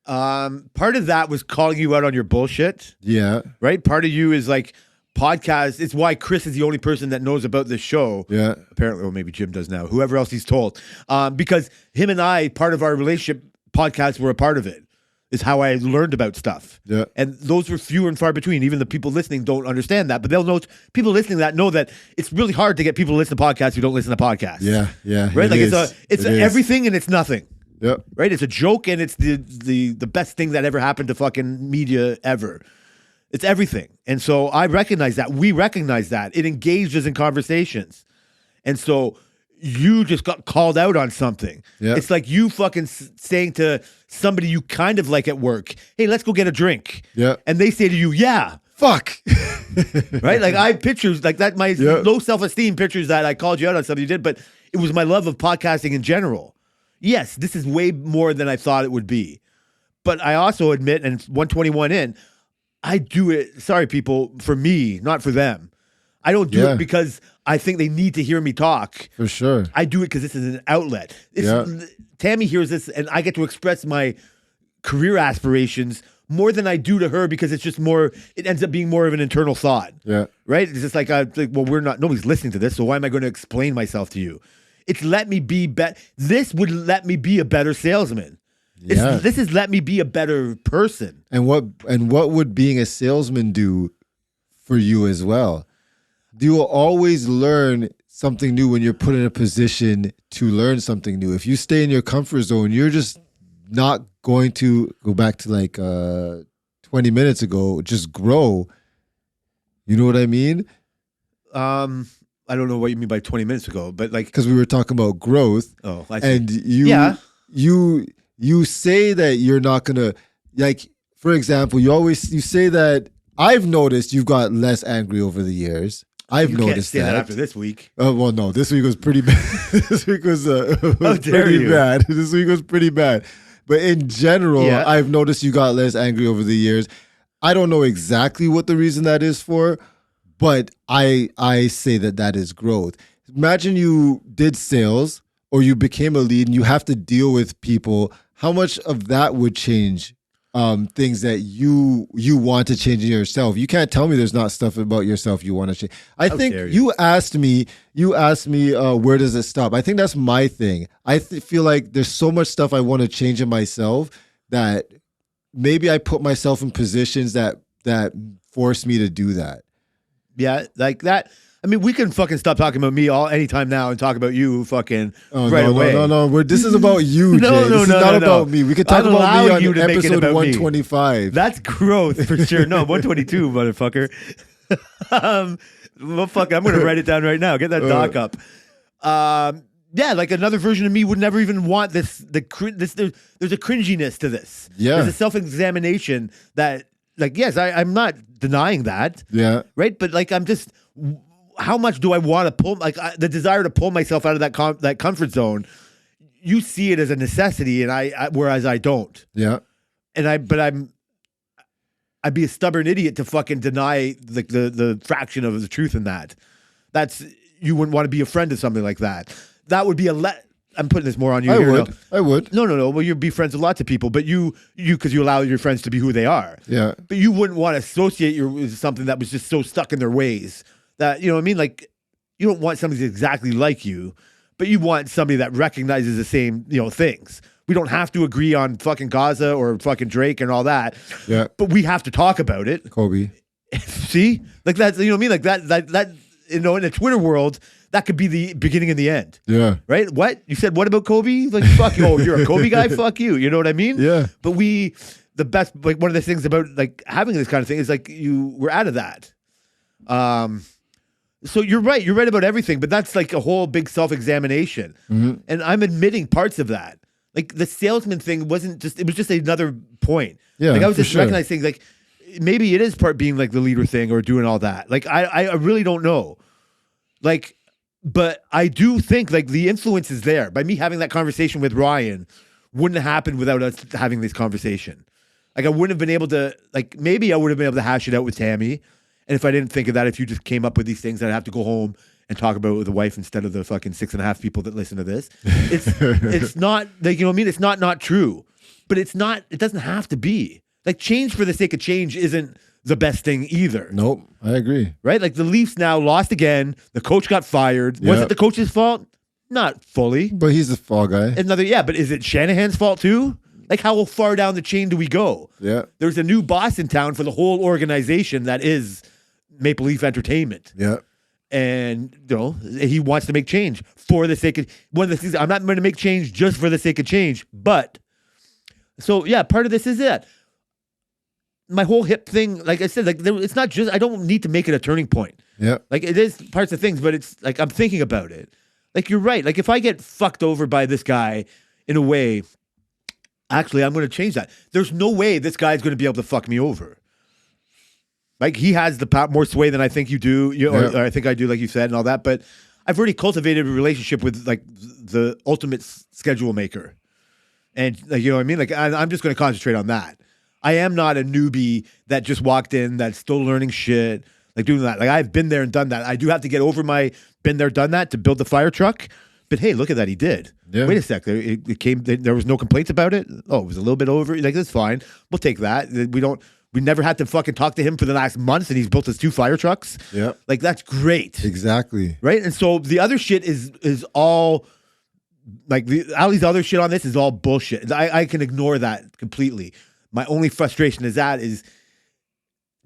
D: Part of that was calling you out on your bullshit,
C: Yeah.
D: right? Part of you is like podcast. It's why Chris is the only person that knows about this show.
C: Yeah.
D: Apparently, or maybe Jim does now. Whoever else he's told, because him and I, part of our relationship, podcasts were a part of it. Is how I learned about stuff.
C: Yeah.
D: And those were few and far between. Even the people listening don't understand that, but they'll know people listening to that know that it's really hard to get people to listen to podcasts who don't listen to podcasts.
C: Yeah. Yeah.
D: Right?
C: it
D: Like
C: is.
D: it's
C: It is.
D: everything and it's nothing.
C: Yep.
D: Right? It's a joke and it's the best thing that ever happened to fucking media ever. It's everything. And so I recognize that. We recognize that. It engages in conversations. And so you just got called out on something.
C: Yeah.
D: It's like you fucking saying to somebody you kind of like at work, hey, let's go get a drink.
C: Yeah.
D: And they say to you, yeah.
C: Fuck.
D: Right? Like I pictures like that, my
C: Yeah.
D: low self-esteem pictures that I called you out on something you did, but it was my love of podcasting in general. Yes, this is way more than I thought it would be. But I also admit, and 121 in, I do it, sorry people, for me, not for them. I don't do
C: Yeah.
D: it because I think they need to hear me talk.
C: For sure.
D: I do it because this is an outlet. Tammy hears this and I get to express my career aspirations more than I do to her because it's just more, it ends up being more of an internal thought.
C: Yeah.
D: Right? It's just like, well, nobody's listening to this, so why am I going to explain myself to you? It's let me be better. This would let me be a better salesman.
C: Yeah.
D: This has let me be a better person.
C: And what would being a salesman do for you as well? You will always learn something new when you're put in a position to learn something new. If you stay in your comfort zone, you're just not going to go back to like 20 minutes ago, just grow. You know what I mean?
D: I don't know what you mean by 20 minutes ago, but like,
C: Because we were talking about growth.
D: oh, I see.
C: And you say that you're not gonna, like, for example, you say that I've noticed you've got less angry over the years. I've
D: you can't
C: noticed
D: say that
C: that.
D: after this week.
C: Oh well, no, this week was pretty bad. This week was
D: dare
C: pretty
D: you.
C: bad. This week was pretty bad. But in general,
D: Yeah.
C: I've noticed you got less angry over the years. I don't know exactly what the reason that is for, but I say that is growth. Imagine you did sales or you became a lead and you have to deal with people. How much of that would change things that you want to change in yourself? You can't tell me there's not stuff about yourself you want to change. I think
D: dare you.
C: you asked me where does it stop? I think that's my thing. I feel like there's so much stuff I want to change in myself that maybe I put myself in positions that force me to do that.
D: Yeah, like that. I mean, we can fucking stop talking about me anytime now and talk about you fucking right
C: no,
D: away.
C: No. This is about you, Jay.
D: No, no,
C: this is
D: no,
C: not
D: no,
C: about
D: no.
C: me. We could talk
D: I'm
C: about me
D: allowing
C: on
D: you to make it
C: episode
D: about me.
C: 125.
D: That's growth for sure. No, 122, motherfucker. Well, fuck, I'm going to write it down right now. Get that doc up. Yeah, like another version of me would never even want this. There's a cringiness to this.
C: Yeah.
D: There's a self-examination that, like, yes, I'm not denying that.
C: Yeah.
D: Right? But like, I'm just, how much do I want to pull, like the desire to pull myself out of that comfort zone? You see it as a necessity, and whereas I don't.
C: Yeah.
D: And I'd be a stubborn idiot to fucking deny the fraction of the truth in that. You wouldn't want to be a friend of something like that. That would be I'm putting this more on you.
C: I
D: here,
C: would.
D: no.
C: I would.
D: No. Well, you'd be friends with lots of people, but you because you allow your friends to be who they are.
C: Yeah.
D: But you wouldn't want to associate with something that was just so stuck in their ways that, you know what I mean? Like, you don't want somebody that's exactly like you, but you want somebody that recognizes the same, things. We don't have to agree on fucking Gaza or fucking Drake and all that.
C: Yeah.
D: But we have to talk about it.
C: Kobe.
D: See? Like that's, you know what I mean? Like that, in the Twitter world, that could be the beginning and the end.
C: Yeah.
D: Right? What? You said, what about Kobe? Like, fuck you. Oh, you're a Kobe guy? Fuck you. You know what I mean?
C: Yeah.
D: But the best, like, one of the things about, like, having this kind of thing is, like, we're out of that. So you're right. You're right about everything, but that's, like, a whole big self-examination.
C: Mm-hmm.
D: And I'm admitting parts of that. Like, the salesman thing it was just another point.
C: Yeah,
D: Like, I was
C: for
D: just
C: sure.
D: recognizing, like, maybe it is part being, like, the leader thing or doing all that. Like, I really don't know. Like, but I do think, like, the influence is there. By me having that conversation with Ryan wouldn't have happened without us having this conversation. Like, I wouldn't have been able to, like, maybe I would have been able to hash it out with Tammy. And if I didn't think of that, if you just came up with these things, I'd have to go home and talk about it with the wife instead of the fucking 6.5 people that listen to this. It's not, like, you know what I mean? It's not true. But it doesn't have to be. Like, change for the sake of change isn't the best thing either.
C: Nope. I agree.
D: Right? Like, the Leafs now lost again. The coach got fired. Was
C: Yeah.
D: it the coach's fault? Not fully.
C: But he's the fall guy.
D: But is it Shanahan's fault too? Like, how far down the chain do we go?
C: Yeah.
D: There's a new boss in town for the whole organization that is Maple Leaf Entertainment.
C: Yeah.
D: And, you know, he wants to make change for the sake of one of the things. I'm not going to make change just for the sake of change. But, so yeah, part of this is it. My whole hip thing, like I said, like, it's not just, I don't need to make it a turning point.
C: Yeah.
D: Like, it is parts of things, but it's like, I'm thinking about it. Like, you're right. Like, if I get fucked over by this guy in a way, actually, I'm going to change that. There's no way this guy's going to be able to fuck me over. Like, he has the more sway than I think you do, or I think I do, like you said, and all that. But I've already cultivated a relationship with, like, the ultimate schedule maker. And, like, you know what I mean? Like, I'm just going to concentrate on that. I am not a newbie that just walked in, that's still learning shit, like, doing that. Like, I've been there and done that. I do have to get over my been there, done that to build the fire truck. But hey, look at that, he did.
C: Yeah.
D: Wait a sec, it came. There was no complaints about it. Oh, it was a little bit over. Like, that's fine. We'll take that. We never had to fucking talk to him for the last months, and he's built his 2 fire trucks.
C: Yeah.
D: Like, that's great.
C: Exactly.
D: Right? And so the other shit is all, like, Ali's other shit on this is all bullshit. I can ignore that completely. My only frustration is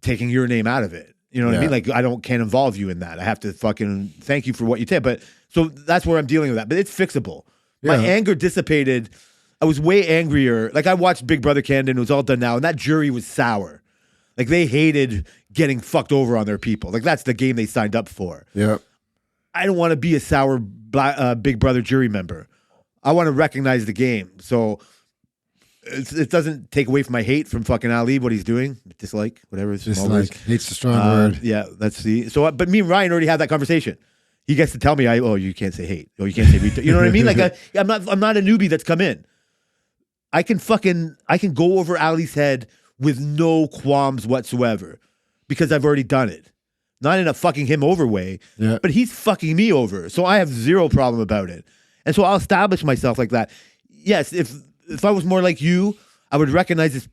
D: taking your name out of it. You know what I
C: Yeah.
D: mean? Like, can't involve you in that. I have to fucking thank you for what you did. But so that's where I'm dealing with that. But it's fixable. My
C: Yeah.
D: anger dissipated. I was way angrier. Like, I watched Big Brother Canada, and it was all done now, and that jury was sour. Like, they hated getting fucked over on their people. Like, that's the game they signed up for.
C: Yeah.
D: I don't want to be a sour Big Brother jury member. I want to recognize the game. So it doesn't take away from my hate from fucking Ali, what he's doing. Dislike, whatever.
C: Just like, hate's a strong word.
D: Yeah, that's the. So, but me and Ryan already had that conversation. He gets to tell me, you can't say hate. Oh, you can't say retard. You know what I mean? Like, I'm not a newbie that's come in. I can go over Ali's head with no qualms whatsoever because I've already done it. Not in a fucking him over way,
C: Yeah.
D: but he's fucking me over. So I have zero problem about it. And so I'll establish myself like that. Yes, if I was more like you, I would recognize this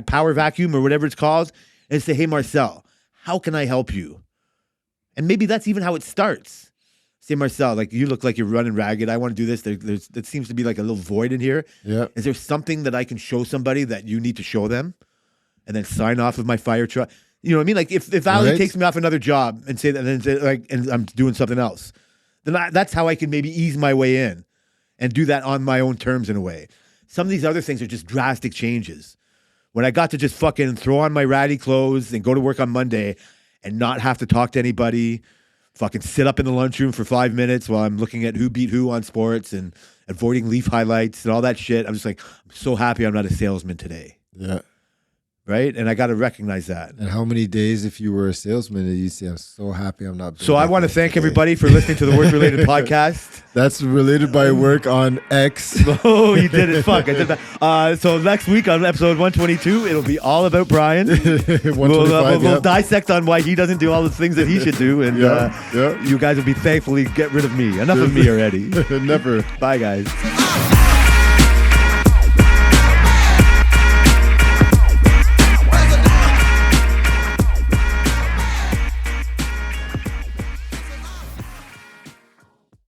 D: power vacuum or whatever it's called and say, hey, Marcel, how can I help you? And maybe that's even how it starts. Say, Marcel, like, you look like you're running ragged. I want to do this. There seems to be like a little void in here.
C: Yeah.
D: Is there something that I can show somebody that you need to show them? And then sign off of my fire truck. You know what I mean? Like, if Ali
C: Right.
D: takes me off another job and and I'm doing something else, then that's how I can maybe ease my way in and do that on my own terms in a way. Some of these other things are just drastic changes. When I got to just fucking throw on my ratty clothes and go to work on Monday and not have to talk to anybody, fucking sit up in the lunchroom for 5 minutes while I'm looking at who beat who on sports and avoiding Leaf highlights and all that shit. I'm just like, I'm so happy I'm not a salesman today.
C: Yeah.
D: Right? And I got to recognize that.
C: And how many days, if you were a salesman, did you say, I'm so happy I'm not.
D: So I want to thank everybody for listening to the Work Related Podcast.
C: That's related by work on X.
D: Oh, you did it. Fuck, I did that. So next week on episode 122, it'll be all about Brian.
C: 125,
D: We'll
C: yeah.
D: dissect on why he doesn't do all the things that he should do. And
C: Yeah.
D: you guys will be thankfully get rid of me. Enough of me already.
C: Never.
D: Bye, guys.